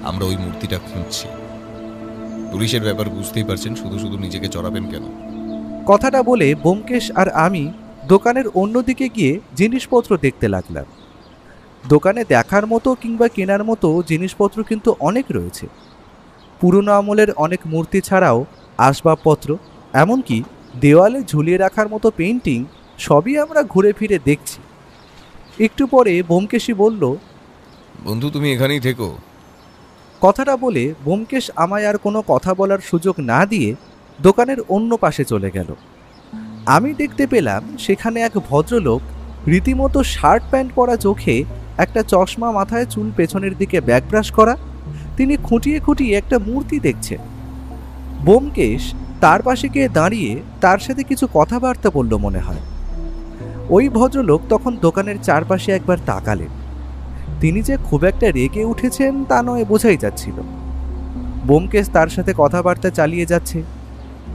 Speaker 1: আমরা ওই মূর্তিটা খুঁজছি। পুলিশের ব্যাপার বুঝতেই পারছেন, শুধু শুধু নিজেকে চড়াবেন কেন?
Speaker 2: কথাটা বলে ব্যোমকেশ আর আমি দোকানের অন্যদিকে গিয়ে জিনিসপত্র দেখতে লাগলাম। দোকানে দেখার মতো কিংবা কেনার মতো জিনিসপত্র কিন্তু অনেক রয়েছে। পুরনো আমলের অনেক মূর্তি ছাড়াও আসবাবপত্র, এমনকি দেওয়ালে ঝুলিয়ে রাখার মতো পেইন্টিং সবই আমরা ঘুরে ফিরে দেখছি। একটু পরে ব্যোমকেশই বলল,
Speaker 1: বন্ধু, তুমি এখানেই থেকো।
Speaker 2: কথাটা বলে ব্যোমকেশ আমায় আর কোনো কথা বলার সুযোগ না দিয়ে দোকানের অন্য পাশে চলে গেল। আমি দেখতে পেলাম সেখানে এক ভদ্রলোক রীতিমতো শার্ট প্যান্ট পরা, চোখে একটা চশমা, মাথায় চুল পেছনের দিকে ব্যাকব্রাশ করা, তিনি খুঁটিয়ে খুঁটিয়ে একটা মূর্তি দেখছেন। ব্যোমকেশ তার পাশে গিয়ে দাঁড়িয়ে তার সাথে কিছু কথাবার্তা বলল মনে হয়। ওই ভদ্রলোক তখন দোকানের চারপাশে একবার তাকালেন। তিনি যে খুব একটা রেগে উঠেছেন তা নয়, বোঝাই যাচ্ছিল। ব্যোমকেশ তার সাথে কথাবার্তা চালিয়ে যাচ্ছে।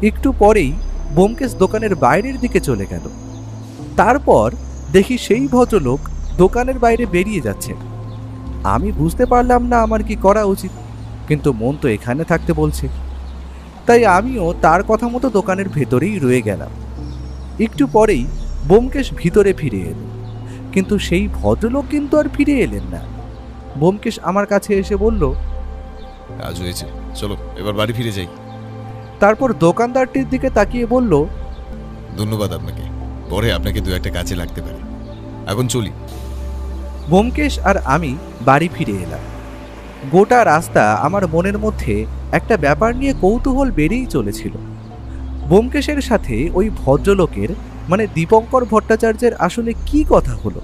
Speaker 2: একটু পরেই ব্যোমকেশ দোকানের বাইরের দিকে চলে গেল। তারপর দেখি সেই ভদ্রলোক দোকানের বাইরে বেরিয়ে যাচ্ছে। আমি বুঝতে পারলাম না আমার কি করা উচিত, কিন্তু মন তো এখানে থাকতে বলছে, তাই আমিও তার কথা মতো দোকানের ভেতরেই রয়ে গেলাম। একটু পরেই ব্যোমকেশ ভিতরে ফিরে এলো, কিন্তু সেই ভদ্রলোক কিন্তু আর ফিরে এলেন না। ব্যোমকেশ আমার কাছে এসে বলল,
Speaker 1: কাজ হয়েছে, চলো এবার বাড়ি ফিরে যাই।
Speaker 2: তারপর দোকানদারটির দিকে তাকিয়ে বলল,
Speaker 1: ধন্যবাদ আপনাকে, পরে আপনাকে দু একটা কাজে লাগতে পারে, এখন চলি।
Speaker 2: ব্যোমকেশ আর আমি বাড়ি ফিরে এলাম। গোটা রাস্তা আমার মনের মধ্যে একটা ব্যাপার নিয়ে কৌতূহল বেড়েই চলেছিল। ব্যোমকেশের সাথে ওই ভদ্রলোকের মানে দীপঙ্কর ভট্টাচার্যের আসলে কি কথা হলো?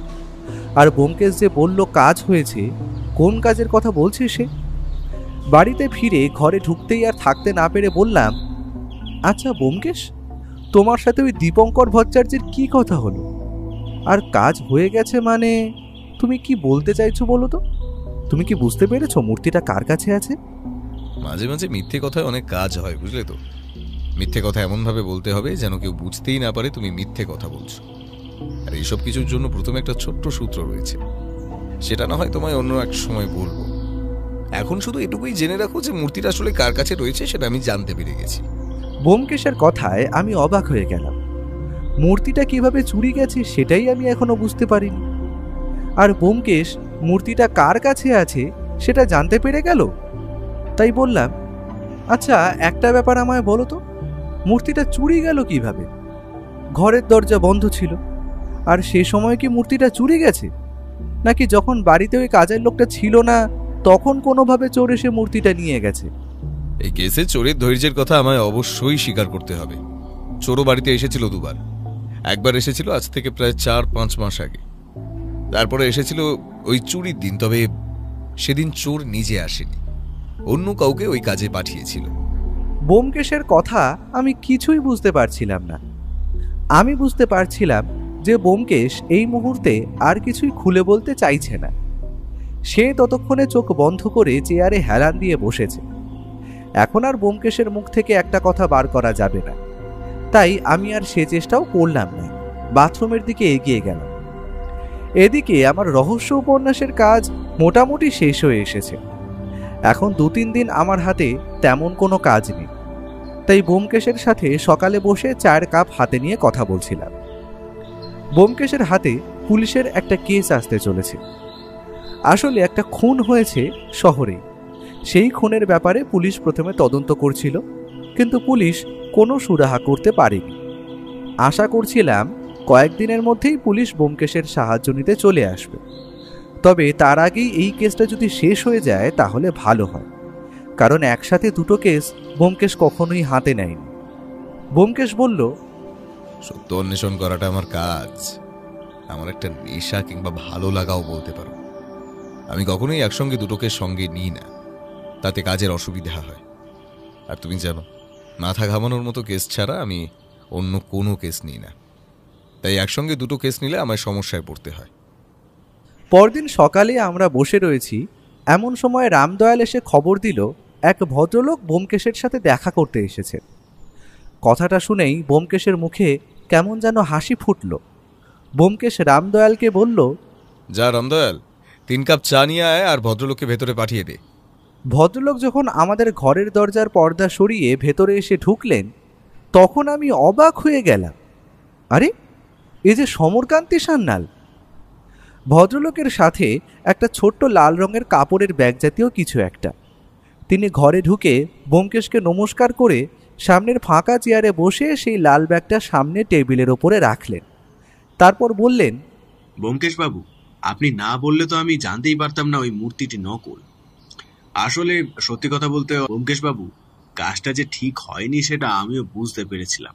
Speaker 2: আর ব্যোমকেশ যে বলল কাজ হয়েছে, কোন কাজের কথা বলছে সে? বাড়িতে ফিরে ঘরে ঢুকতেই আর থাকতে না পেরে বললাম, আচ্ছা ব্যোমকেশ, তোমার সাথে ওই দীপঙ্কর ভট্টাচার্যের কি কথা হলো? আর কাজ হয়ে গেছে মানে তুমি কি বলতে চাইছো বলো তো? তুমি কি বুঝতে পেরেছো মূর্তিটা কার কাছে আছে?
Speaker 1: মাঝে মাঝে মিথ্যে কথায় অনেক কাজ হয়, বুঝলে তো। মিথ্যে কথা এমনভাবে বলতে হবে যেন কেউ বুঝতেই না পারে তুমি মিথ্যে কথা বলছো। আর এইসব কিছুর জন্য প্রথমে একটা ছোট্ট সূত্র রয়েছে, সেটা না হয় তোমায় অন্য এক সময় বলবো। এখন শুধু এটুকুই জেনে রাখো যে মূর্তিটা আসলে কার কাছে রয়েছে সেটা আমি জানতে পেরে গেছি।
Speaker 2: ব্যোমকেশের কথায় আমি অবাক হয়ে গেলাম। মূর্তিটা কিভাবে চুরি গেছে সেটাই আমি এখনো বুঝতে পারিনি। আর ব্যোমকেশ মূর্তিটা কার কাছে আছে সেটা জানতে পেরে গেল। তাই বললাম, আচ্ছা একটা ব্যাপার আমায় বলো তো, মূর্তিটা চুরি গেল কিভাবে? ঘরের দরজা বন্ধ ছিল, আর সে সময় কি মূর্তিটা চুরি গেছে, নাকি যখন বাড়িতে ওই কাজের লোকটা ছিল না তখন কোনোভাবে চোর এসে মূর্তিটা নিয়ে গেছে?
Speaker 1: এই কেসে চোরের ধৈর্যের কথা আমায় অবশ্যই স্বীকার করতে হবে। চোরও বাড়িতে এসেছিল দুবার। একবার এসেছিল আজ থেকে প্রায় 4-5 মাস আগে, তারপরে এসেছিল ওই চুরির দিন। তবে সেদিন চোর নিজে আসেনি, অন্য কাউকে ওই কাজে পাঠিয়েছিল।
Speaker 2: ব্যোমকেশের কথা আমি কিছুই বুঝতে পারছিলাম না। আমি বুঝতে পারছিলাম যে ব্যোমকেশ এই মুহূর্তে আর কিছুই খুলে বলতে চাইছে না। সে ততক্ষণে চোখ বন্ধ করে চেয়ারে হেলান দিয়ে বসেছে। এখন আর ব্যোমকেশের মুখ থেকে একটা কথা বার করা যাবে না, তাই আমি আর সে চেষ্টাও করলাম না। বাথরুমের দিকে এগিয়ে গেলাম। এদিকে আমার রহস্য উপন্যাসের কাজ মোটামুটি শেষ হয়ে এসেছে। এখন 2-3 দিন আমার হাতে তেমন কোনো কাজ নেই, তাই ব্যোমকেশের সাথে সকালে বসে চায়ের কাপ হাতে নিয়ে কথা বলছিলাম। ব্যোমকেশের হাতে পুলিশের একটা কেস আসতে চলেছে। আসলে একটা খুন হয়েছে শহরেই। সেই খুনের ব্যাপারে পুলিশ প্রথমে তদন্ত করছিল, কিন্তু পুলিশ কোনো সুরাহা করতে পারেনি। আশা করছিলাম কয়েকদিনের মধ্যেই পুলিশ ব্যোমকেশের সাহায্য নিতে চলে আসবে। তবে তার আগেই এই কেসটা যদি শেষ হয়ে যায় তাহলে ভালো হয়, কারণ একসাথে দুটো কেস ব্যোমকেশ কখনোই হাতে নেয়নি। ব্যোমকেশ বলল,
Speaker 1: সত্য অন্বেষণ করাটা আমার কাজ, আমার একটা নেশা কিংবা ভালো লাগাও বলতে পারো। আমি কখনোই একসঙ্গে দুটোকে সঙ্গে নিই না, তাতে কাজের অসুবিধা হয়। আর তুমি জানো, মাথা ঘামানোর মতো কেস ছাড়া আমি অন্য কোনো কেস নিই না, তাই একসঙ্গে দুটো কেস নিলে আমার সমস্যায় পড়তে হয়।
Speaker 2: পরদিন সকালে আমরা বসে রয়েছি, এমন সময় রামদয়াল এসে খবর দিল এক ভদ্রলোক ব্যোমকেশের সাথে দেখা করতে এসেছে। কথাটা শুনেই ব্যোমকেশের মুখে কেমন যেন হাসি ফুটল। ব্যোমকেশ রামদয়ালকে বলল,
Speaker 1: যা রামদয়াল, 3 কাপ চা নিয়ে আয় আর ভদ্রলোককে ভেতরে পাঠিয়ে দে।
Speaker 2: ভদ্রলোক যখন আমাদের ঘরের দরজার পর্দা সরিয়ে ভেতরে এসে ঢুকলেন, তখন আমি অবাক হয়ে গেলাম। আরে, এ যে সমরকান্তি সান্যাল! ভদ্রলোকের সাথে একটা ছোট্ট লাল রঙের কাপড়ের ব্যাগ জাতীয় কিছু একটা। তিনি ঘরে ঢুকে ব্যোমকেশকে নমস্কার করে সামনের ফাঁকা চেয়ারে বসে সেই লাল ব্যাগটা সামনে টেবিলের ওপরে রাখলেন। তারপর বললেন,
Speaker 4: ব্যোমকেশ বাবু, আপনি না বললে তো আমি জানতেই পারতাম না ওই মূর্তিটি নকল। আসলে সত্যি কথা বলতে ব্যোমকেশ বাবু, কাজটা যে ঠিক হয়নি সেটা আমিও বুঝতে পেরেছিলাম।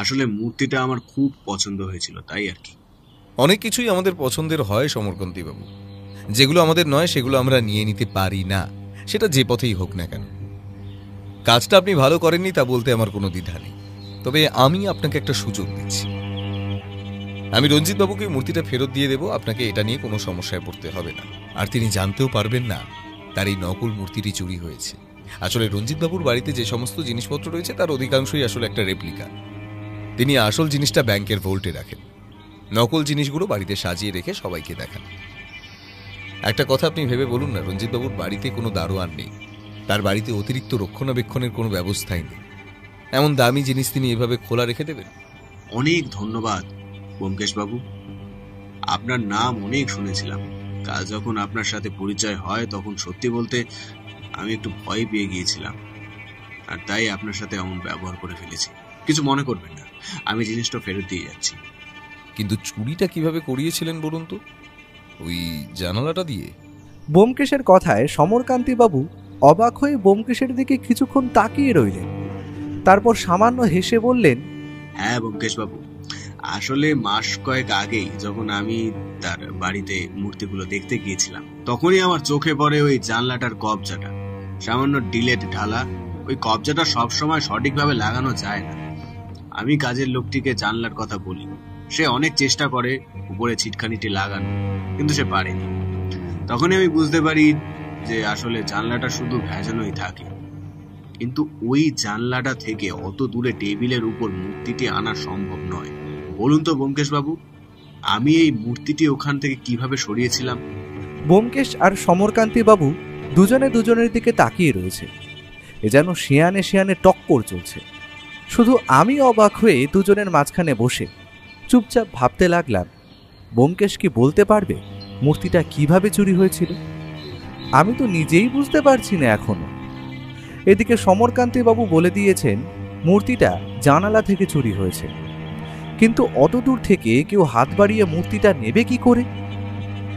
Speaker 4: আসলে মূর্তিটা আমার খুব পছন্দ হয়েছিল, তাই আর কি।
Speaker 1: অনেক কিছুই আমাদের পছন্দের হয় সমরকান্তি বাবু, যেগুলো আমাদের নয় সেগুলো আমরা নিয়ে নিতে পারি না, সেটা যে পথেই হোক না কেন। কাজটা আপনি ভালো করেননি তা বলতে আমার কোনো দ্বিধা নেই, তবে আমি আপনাকে একটা সুযোগ দিচ্ছি। আমি রঞ্জিত বাবুকে মূর্তিটা ফেরত দিয়ে দেব, আপনাকে এটা নিয়ে কোনো সমস্যায় পড়তে হবে না। আর তিনি জানতেও পারবেন না তার এই নকল মূর্তিটি চুরি হয়েছে। আসলে রঞ্জিত বাবুর বাড়িতে যে সমস্ত জিনিসপত্র রয়েছে তার অধিকাংশই আসলে একটা রেপ্লিকা। তিনি আসল জিনিসটা ব্যাংকের ভোল্টে রাখেন, নকল জিনিসগুলো বাড়িতে সাজিয়ে রেখে সবাইকে দেখান। একটা কথা আপনি ভেবে বলুন না, রঞ্জিত বাবুর বাড়িতে কোনো দারোয়ান নেই, তার বাড়িতে অতিরিক্ত রক্ষণাবেক্ষণের কোনো ব্যবস্থাই নেই। এমন দামি জিনিস তিনি এভাবে খোলা রেখে দেবেন?
Speaker 4: অনেক ধন্যবাদ ব্যোমকেশ বাবু, আপনার নাম অনেক শুনেছিলাম। কাল যখন আপনার সাথে পরিচয় হয় তখন সত্যি বলতে আমি একটু ভয় পেয়ে গিয়েছিলাম, আর তাই আপনার সাথে এমন ব্যবহার করে ফেলেছি। কিছু মনে করবেন না, আমি জিনিসটা ফেরত দিয়ে যাচ্ছি।
Speaker 1: কিন্তু চুরিটা কিভাবে করিয়েছিলেন বলুন তো? ওই জানালাটা দিয়ে?
Speaker 2: ব্যোমকেশের কথায় সমরকান্তিবাবু অবাক হয়ে ব্যোমকেশের দিকে কিছুক্ষণ তাকিয়ে রইলেন। তারপর সামান্য হেসে বললেন,
Speaker 4: হ্যাঁ ব্যোমকেশবাবু, আসলে মাস কয়েক আগেই যখন আমি তার বাড়িতে মূর্তিগুলো দেখতে গিয়েছিলাম, তখনই আমার চোখে পড়ে ওই জানলাটার কবজাটা। সামান্য ডিলেট ঢালা, ওই কবজাটা সবসময় সঠিকভাবে লাগানো যায় না। আমি কাজের লোকটিকে জানলার কথা বলি, সে অনেক চেষ্টা করে উপরে ছিটখানিটি লাগানো, কিন্তু সে পারেনি। তখনই আমি বুঝতে পারি যে আসলে জানলাটা শুধু ভেজানোই থাকে, কিন্তু ওই জানলাটা থেকে অত দূরে টেবিলের উপর মূর্তিটি আনা সম্ভব নয়। বলুন তো ব্যোমকেশবাবু, আমি এই মূর্তিটি ওখান থেকে কিভাবে সরিয়েছিলাম?
Speaker 2: ব্যোমকেশ আর সমরকান্তি বাবু দুজনে দুজনের দিকে তাকিয়ে রয়েছে। এ যেন শিয়ানে শিয়ানে টক্কর চলছে। শুধু আমি অবাক হয়ে দুজনের মাঝখানে বসে চুপচাপ ভাবতে লাগলাম, ব্যোমকেশ কি বলতে পারবে মূর্তিটা কিভাবে চুরি হয়েছিল? আমি তো নিজেই বুঝতে পারছি না এখনো। এদিকে সমরকান্তি বাবু বলে দিয়েছেন মূর্তিটা জানালা থেকে চুরি হয়েছে, কিন্তু অত দূর থেকে কেউ হাত বাড়িয়ে মূর্তিটা নেবে কি করে?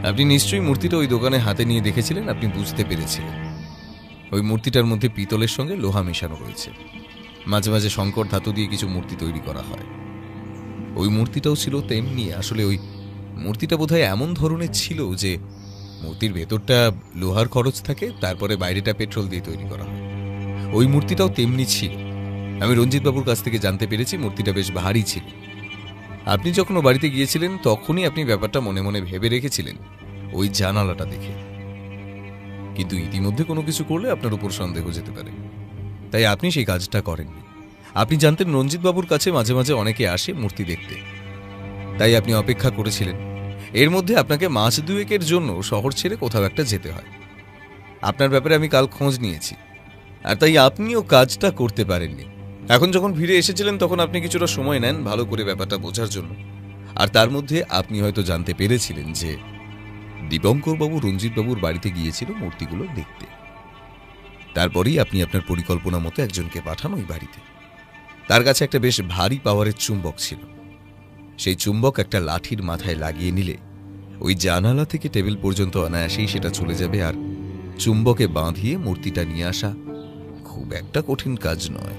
Speaker 1: আপনি নিশ্চয়ই মূর্তিটা ওই দোকানে হাতে নিয়ে দেখেছিলেন, আপনি বুঝতে পেরেছিলেন ওই মূর্তিটার মধ্যে পিতলের সঙ্গে লোহা মেশানো রয়েছে। মাঝে মাঝে শঙ্কর ধাতু দিয়ে কিছু মূর্তি তৈরি করা হয়। ওই মূর্তিটাও ছিল তেমনি। আসলে ওই মূর্তিটা বোধহয় এমন ধরনের ছিল যে মূর্তির ভেতরটা লোহার খরচ থাকে, তারপরে বাইরেটা পেট্রোল দিয়ে তৈরি করা হয়। ওই মূর্তিটাও তেমনি ছিল। আমি রঞ্জিতবাবুর কাছ থেকে জানতে পেরেছি মূর্তিটা বেশ ভারী ছিল। আপনি যখন ও বাড়িতে গিয়েছিলেন তখনই আপনি ব্যাপারটা মনে মনে ভেবে রেখেছিলেন ওই জানালাটা দেখে, কিন্তু ইতিমধ্যে কোনো কিছু করলে আপনার উপর সন্দেহ যেতে পারে, তাই আপনি সেই কাজটা করেননি। আপনি জানতেন রঞ্জিতবাবুর কাছে মাঝে মাঝে অনেকে আসে মূর্তি দেখতে, তাই আপনি অপেক্ষা করেছিলেন। এর মধ্যে আপনাকে মাস দুয়েকের জন্য শহর ছেড়ে কোথাও একটা যেতে হয়। আপনার ব্যাপারে আমি কাল খোঁজ নিয়েছি, আর তাই আপনিও কাজটা করতে পারেননি। এখন যখন ফিরে এসেছিলেন তখন আপনি কিছুটা সময় নেন ভালো করে ব্যাপারটা বোঝার জন্য, আর তার মধ্যে আপনি হয়তো জানতে পেরেছিলেন যে দীপঙ্করবাবু রঞ্জিতবাবুর বাড়িতে গিয়েছিল মূর্তিগুলো দেখতে। তারপরেই আপনি আপনার পরিকল্পনা মতো একজনকে পাঠান ওই বাড়িতে। তার কাছে একটা বেশ ভারী পাওয়ারের চুম্বক ছিল। সেই চুম্বক একটা লাঠির মাথায় লাগিয়ে নিলে ওই জানালা থেকে টেবিল পর্যন্ত অনায়াসেই সেটা চলে যাবে, আর চুম্বকে বাঁধিয়ে মূর্তিটা নিয়ে আসা খুব একটা কঠিন কাজ নয়।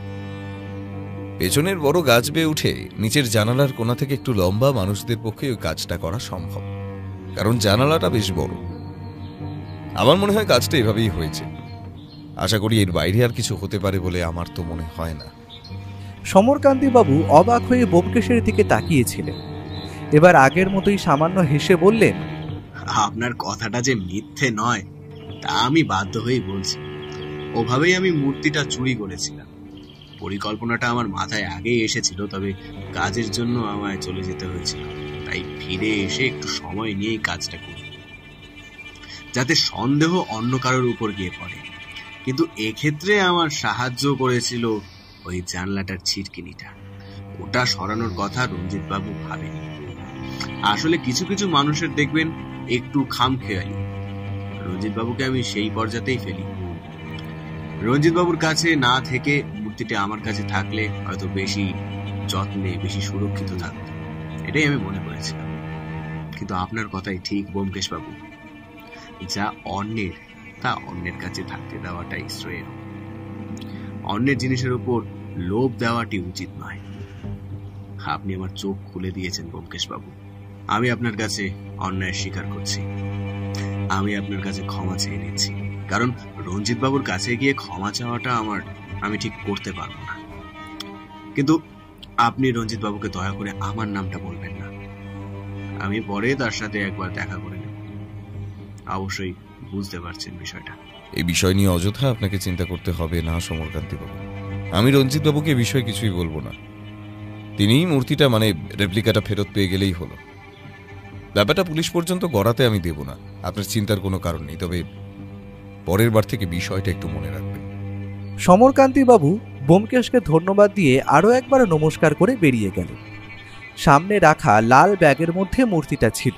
Speaker 1: পেছনের বড় গাছ বেয়ে উঠে নিচের জানালার কোণা থেকে একটু লম্বা মানুষদের পক্ষে ওই কাজটা করা সম্ভব, কারণ জানালাটা বেশ বড়। আমার মনে হয় কাজটা এভাবেই হয়েছে। আশা করি এর বাইরে আর কিছু হতে পারে বলে আমার তো মনে হয় না।
Speaker 2: সমরকান্তি বাবু অবাক হয়ে ব্যোমকেশের দিকে তাকিয়েছিলেন। এবার আগের মতোই সামান্য হেসে বললেন,
Speaker 4: আপনার কথাটা যে মিথ্যে নয় তা আমি বাধ্য হয়েই বলছি। ওভাবেই আমি মূর্তিটা চুরি করেছিলাম। পরিকল্পনাটা আমার মাথায় আগেই এসেছিল, তবে কাজের জন্য আমায় চলে যেতে হয়েছিল। তাই ফিরে এসে একটু সময় নিয়েই কাজটা করি, যাতে সন্দেহ অন্য কারোর উপর গিয়ে পড়ে। কিন্তু এক্ষেত্রে আমার সাহায্য করেছিল ওই জানলাটার ছিটকিনিটা। ওটা সরানোর কথা রঞ্জিতবাবু ভাবেন। আসলে কিছু কিছু মানুষের দেখবেন একটু খামখেয়ালি। রঞ্জিতবাবুকে আমি সেই পর্যাতেই ফেলি। রঞ্জিতবাবুর কাছে না থেকে মূর্তিটা আমার কাছে থাকলে হয়তো বেশি যত্নে বেশি সুরক্ষিত থাকতো, এটাই আমি মনে করেছিলাম। কিন্তু আপনার কথাই ঠিক ব্যোমকেশবাবু, যা অন্যের তা অন্যের কাছে থাকতে দেওয়াটাই শ্রেয়। অন্যের জিনিসের উপর লোভ দেওয়াটি উচিত নয়। আপনি আমার চোখ খুলে দিয়েছেন ব্যোমকেশবাবু। আমি আপনার কাছে অন্যায় স্বীকার করছি। আমি আপনার কাছে ক্ষমা চেয়ে নিচ্ছি, কারণ রঞ্জিতবাবুর কাছে গিয়ে ক্ষমা চাওয়াটা আমি ঠিক করতে পারবো না। কিন্তু আপনি রঞ্জিতবাবুকে দয়া করে আমার নামটা বলবেন না। আমি পরে তার সাথে একবার দেখা করে নেব। অবশ্যই বুঝতে পারছেন বিষয়টা।
Speaker 1: এই বিষয় নিয়ে অযথা আপনাকে চিন্তা করতে হবে না সমরকান্তিবাবু। আমি রঞ্জিতবাবুকে বিষয়ে কিছুই বলবো না। তিনিই মূর্তিটা মানে রেপ্লিকাটা ফেরত পেয়ে গেলেই হলো। ব্যাপারটা পুলিশ পর্যন্ত গড়াতে আমি দেব না। আপনার চিন্তার কোনো কারণ নেই, তবে পরের বার থেকে বিষয়টা একটু মনে রাখবেন।
Speaker 2: সমরকান্তি বাবু ব্যোমকেশকে ধন্যবাদ দিয়ে আরও একবার নমস্কার করে বেরিয়ে গেলেন। সামনে রাখা লাল ব্যাগের মধ্যে মূর্তিটা ছিল।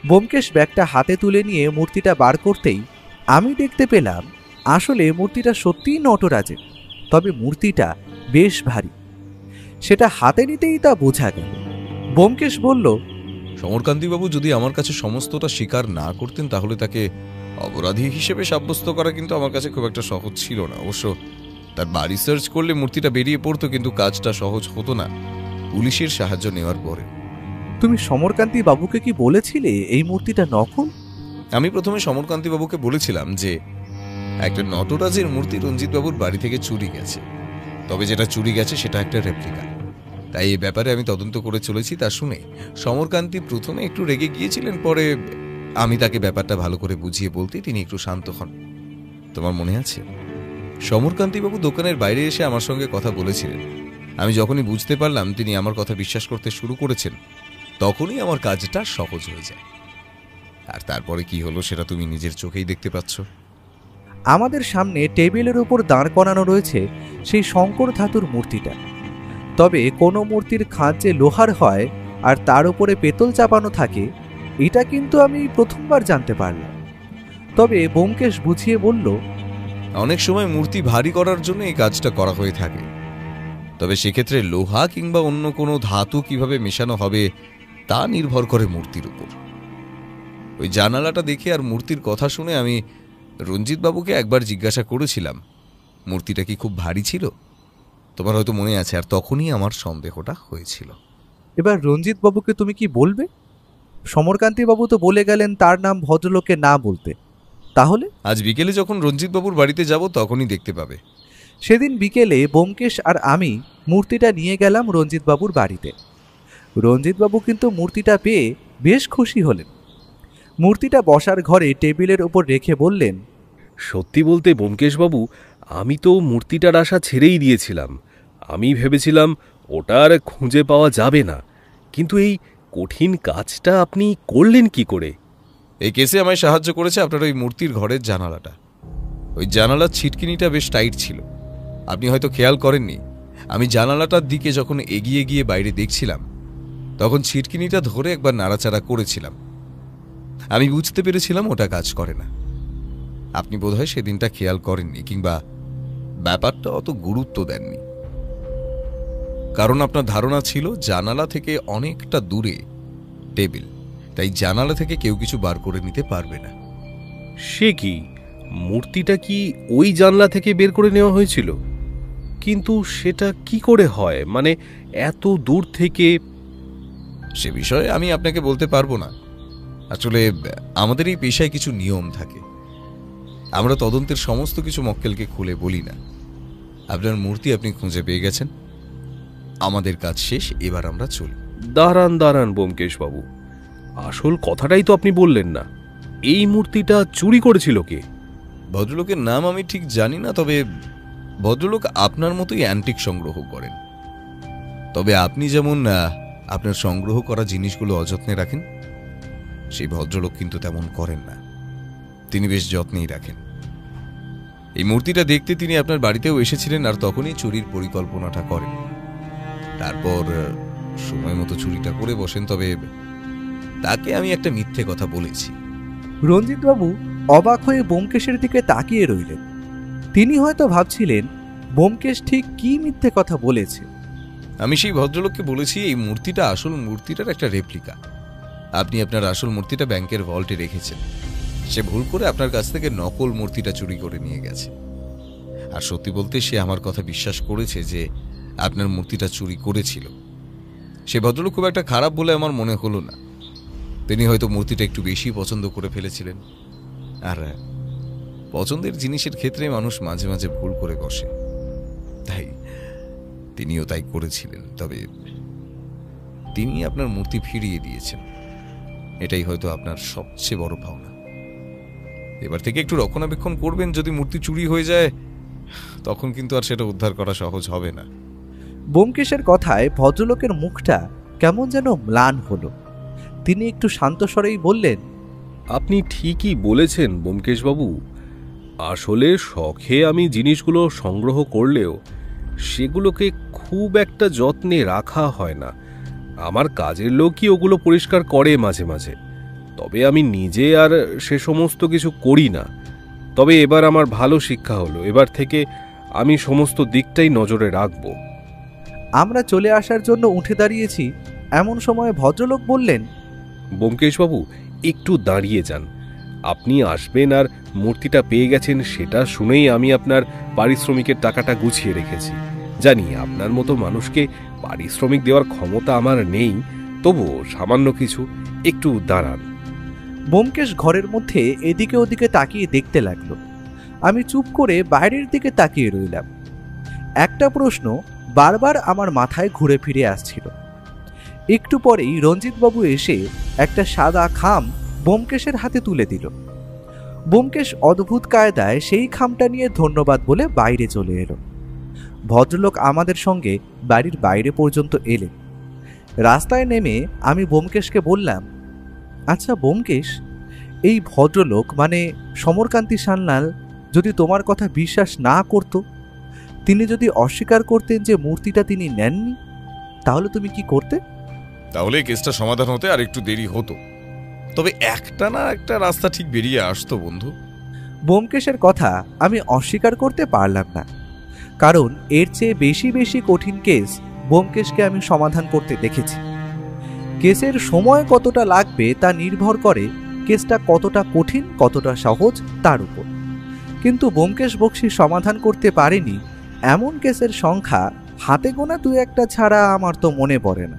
Speaker 2: ব্যোমকেশ ব্যাগটা হাতে তুলে নিয়ে মূর্তিটা বার করতেই আমি দেখতে পেলাম আসলে মূর্তিটা সত্যিই নটরাজের, তবে মূর্তিটা বেশ ভারী। সেটা হাতে নিতেই তা বোঝা গেল। ব্যোমকেশ বলল,
Speaker 1: সমরকান্তিবাবু যদি আমার কাছে সমস্তটা স্বীকার না করতেন তাহলে তাকে অপরাধী হিসেবে সাব্যস্ত করা কিন্তু আমার কাছে খুব একটা সহজ ছিল না। অবশ্য তার বাড়ি সার্চ করলে মূর্তিটা বেরিয়ে পড়তো, কিন্তু কাজটা সহজ হতো না পুলিশের সাহায্য নেওয়ার পরে।
Speaker 2: তুমি সমরকান্তি বাবুকে কি বলেছিলে এই মূর্তিটা নকল?
Speaker 1: আমি প্রথমে সমরকান্তি বাবুকে বলেছিলাম যে একটা নটরাজের মূর্তি রঞ্জিত বাবুর বাড়ি থেকে চুরি গেছে, তবে যেটা চুরি গেছে সেটা একটা রেপ্লিকা। তাই এই ব্যাপারে আমি তদন্ত করে চলেছি। তা শুনে সমরকান্তি প্রথমে একটু রেগে গিয়েছিলেন, পরে আমি তাকে ব্যাপারটা ভালো করে বুঝিয়ে বলতে তিনি একটু শান্ত হন। তোমার মনে আছে সমরকান্তিবাবু দোকানের বাইরে এসে আমার সঙ্গে কথা বলেছিলেন। আমি যখনই বুঝতে পারলাম তিনি আমার কথা বিশ্বাস করতে শুরু করেছেন, তখনই আমার কাজটা সহজ হয়ে যায়। আর তারপরে কি হলো সেটা তুমি নিজের চোখেই দেখতে পাচ্ছ।
Speaker 2: আমাদের সামনে টেবিলের উপর দাঁড় করানো রয়েছে সেই শঙ্কর ধাতুর মূর্তিটা। তবে কোনো মূর্তির খাঁজ যে লোহার হয় আর তার উপরে পেতল চাপানো থাকে, এটা কিন্তু আমি প্রথমবার জানতে পারলাম। তবে ব্যোমকেশ বুঝিয়ে বলল,
Speaker 1: অনেক সময় মূর্তি ভারী করার জন্য এই কাজটা করা হয়ে থাকে, তবে সেক্ষেত্রে লোহা কিংবা অন্য কোনো ধাতু কিভাবে মেশানো হবে তা নির্ভর করে মূর্তির উপর। ওই জানালাটা দেখে আর মূর্তির কথা শুনে আমি রঞ্জিত বাবুকে একবার জিজ্ঞাসা করেছিলাম মূর্তিটা কি খুব ভারী ছিল। তোমার হয়তো মনে আছে, আর তখনই আমার সন্দেহটা হয়েছিল।
Speaker 2: এবার রঞ্জিত বাবুকে তুমি কি বলবে? সমরকান্তি বাবু তো বলে গেলেন তার নাম ভদ্রলোককে না বলতে। তাহলে
Speaker 1: আজ বিকেলে যখন রঞ্জিত বাবুর বাড়িতে যাব তখনই দেখতে পাবে।
Speaker 2: সেদিন বিকেলে ব্যোমকেশ আর আমি মূর্তিটা নিয়ে গেলাম রঞ্জিতবাবুর বাড়িতে। রঞ্জিতবাবু কিন্তু মূর্তিটা পেয়ে বেশ খুশি হলেন। মূর্তিটা বসার ঘরে টেবিলের ওপর রেখে বললেন,
Speaker 3: সত্যি বলতে ব্যোমকেশবাবু, আমি তো মূর্তিটার আশা ছেড়েই দিয়েছিলাম। আমি ভেবেছিলাম ওটা আর খুঁজে পাওয়া যাবে না, কিন্তু এই কঠিন কাজটা আপনি করলেন কি করে?
Speaker 1: এই কেসে আমায় সাহায্য করেছে আপনার ওই মূর্তির ঘরের জানালাটা। ওই জানালার ছিটকিনিটা বেশ টাইট ছিল, আপনি হয়তো খেয়াল করেননি। আমি জানালাটার দিকে যখন এগিয়ে গিয়ে বাইরে দেখছিলাম, তখন ছিটকিনিটা ধরে একবার নাড়াচাড়া করেছিলাম। আমি বুঝতে পেরেছিলাম ওটা কাজ করে না। আপনি বোধহয় সেদিনটা খেয়াল করেননি, কিংবা ব্যাপারটা অত গুরুত্ব দেননি, কারণ আপনার ধারণা ছিল জানালা থেকে অনেকটা দূরে টেবিল, তাই জানালা থেকে কেউ কিছু বার করে নিতে পারবে না।
Speaker 3: সে কি, মূর্তিটা কি ওই জানলা থেকে বের করে নেওয়া হয়েছিল? কিন্তু সেটা কি করে হয়, মানে এত দূর থেকে?
Speaker 1: সে বিষয়ে আমি আপনাকে বলতে পারবো না। আসলে আমাদের এই পেশায় কিছু নিয়ম থাকে, আমরা তদন্তের সমস্ত কিছু মক্কেলকে খুলে বলি না। আপনার মূর্তি আপনি খুঁজে পেয়ে গেছেন, আমাদের কাজ শেষ, এবার আমরা চলি।
Speaker 3: দাঁড়ান দাঁড়ান ব্যোমকেশবাবু, আসল কথাটাই তো আপনি বললেন না। এই মূর্তিটা চুরি করেছিল কে?
Speaker 1: ভদ্রলোকের নাম আমি ঠিক জানি না, তবে ভদ্রলোক আপনার মতোই অ্যান্টিক সংগ্রহ করেন। তবে আপনি যেমন আপনার সংগ্রহ করা জিনিসগুলো অযত্নে রাখেন, সেই ভদ্রলোক কিন্তু তেমন করেন না, তিনি বেশ যত্নেই রাখেন। এই মূর্তিটা দেখতে তিনি আপনার বাড়িতেও এসেছিলেন, আর তখনই চুরির পরিকল্পনাটা করেন। তারপর সময় মতো চুরিটা করে বসেন। তবে তাকে আমি একটা মিথ্যে কথা বলেছি।
Speaker 2: রঞ্জিতবাবু অবাক হয়ে ব্যোমকেশের দিকে তাকিয়ে রইলেন। তিনি হয়তো ভাবছিলেন ব্যোমকেশ ঠিক কি মিথ্যে কথা বলেছে।
Speaker 1: আমি সেই ভদ্রলোককে বলেছি এই মূর্তিটা আসল মূর্তিটার একটা রেপ্লিকা। আপনি আপনার আসল মূর্তিটা ব্যাংকের ভল্টে রেখেছেন, সে ভুল করে আপনার কাছ থেকে নকল মূর্তিটা চুরি করে নিয়ে গেছে। আর সত্যি বলতে সে আমার কথা বিশ্বাস করেছে যে আপনার মূর্তিটা চুরি করেছিল। সে ভদ্রলোক খুব একটা খারাপ বলে আমার মনে হলো না। তিনি হয়তো মূর্তিটা একটু বেশি পছন্দ করে ফেলেছিলেন, আর পছন্দের জিনিসের ক্ষেত্রে মানুষ মাঝে মাঝে ভুল করে বসে, তাই তিনিও তাই করেছিলেন। তবে তিনি আপনার মূর্তি ফিরিয়ে দিয়েছেন, এটাই হয়তো আপনার সবচেয়ে বড় পাওনা। এবার থেকে একটু রক্ষণাবেক্ষণ করবেন, যদি মূর্তি চুরি হয়ে যায় তখন কিন্তু আর সেটা উদ্ধার করা সহজ হবে না।
Speaker 2: ব্যোমকেশের কথায় ভদ্রলোকের মুখটা কেমন যেন ম্লান হলো। তিনি একটু শান্ত স্বরেই বললেন,
Speaker 3: আপনি ঠিকই বলেছেন ব্যোমকেশবাবু, আসলে শখে আমি জিনিসগুলো সংগ্রহ করলেও সেগুলোকে খুব একটা যত্নে রাখা হয় না। আমার কাজের লোকই ওগুলো পরিষ্কার করে মাঝে মাঝে, তবে আমি নিজে আর সে সমস্ত কিছু করি না। তবে এবার আমার ভালো শিক্ষা হলো, এবার থেকে আমি সমস্ত দিকটাই নজরে রাখব।
Speaker 2: আমরা চলে আসার জন্য উঠে দাঁড়িয়েছি, এমন সময় ভদ্রলোক বললেন,
Speaker 3: ব্যোমকেশবাবু একটু দাঁড়িয়ে যান, আপনি আসবেন আর মূর্তিটা পেয়ে গেছেন সেটা শুনেই আমি আপনার পারিশ্রমিকের টাকাটা গুছিয়ে রেখেছি। জানি আপনার মতো মানুষকে পারিশ্রমিক দেওয়ার ক্ষমতা আমার নেই, তবুও সামান্য কিছু, একটু দাঁড়ান।
Speaker 2: ব্যোমকেশ ঘরের মধ্যে এদিকে ওদিকে তাকিয়ে দেখতে লাগলো। আমি চুপ করে বাইরের দিকে তাকিয়ে রইলাম। একটা প্রশ্ন বারবার আমার মাথায় ঘুরে ফিরে আসছিল। একটু পরেই রঞ্জিতবাবু এসে একটা সাদা খাম ব্যোমকেশের হাতে তুলে দিল। ব্যোমকেশ অদ্ভুত কায়দায় সেই খামটা নিয়ে ধন্যবাদ বলে বাইরে চলে এলো। ভদ্রলোক আমাদের সঙ্গে বাড়ির বাইরে পর্যন্ত এলেন। রাস্তায় নেমে আমি ব্যোমকেশকে বললাম, আচ্ছা ব্যোমকেশ, এই ভদ্রলোক মানে সমরকান্তি সান্যাল যদি তোমার কথা বিশ্বাস না করত, তিনি যদি অস্বীকার করতেন যে মূর্তিটা তিনি নেননি, তাহলে তুমি কি করতে?
Speaker 1: তাহলে কেসটা সমাধান হতে আর একটু দেরি হতো, তবে একটা না একটা রাস্তা ঠিক বেরিয়ে আসতো বন্ধু।
Speaker 2: ব্যোমকেশের কথা আমি অস্বীকার করতে পারলাম না, কারণ এর চেয়ে বেশি বেশি কঠিন কেস ব্যোমকেশকে আমি সমাধান করতে দেখেছি। কেসের সময় কতটা লাগবে তা নির্ভর করে কেসটা কতটা কঠিন কতটা সহজ তার উপর। কিন্তু ব্যোমকেশ বক্সী সমাধান করতে পারেনি এমন কেসের সংখ্যা হাতে গোনা 2-1টা ছাড়া আমার তো মনে পড়ে না।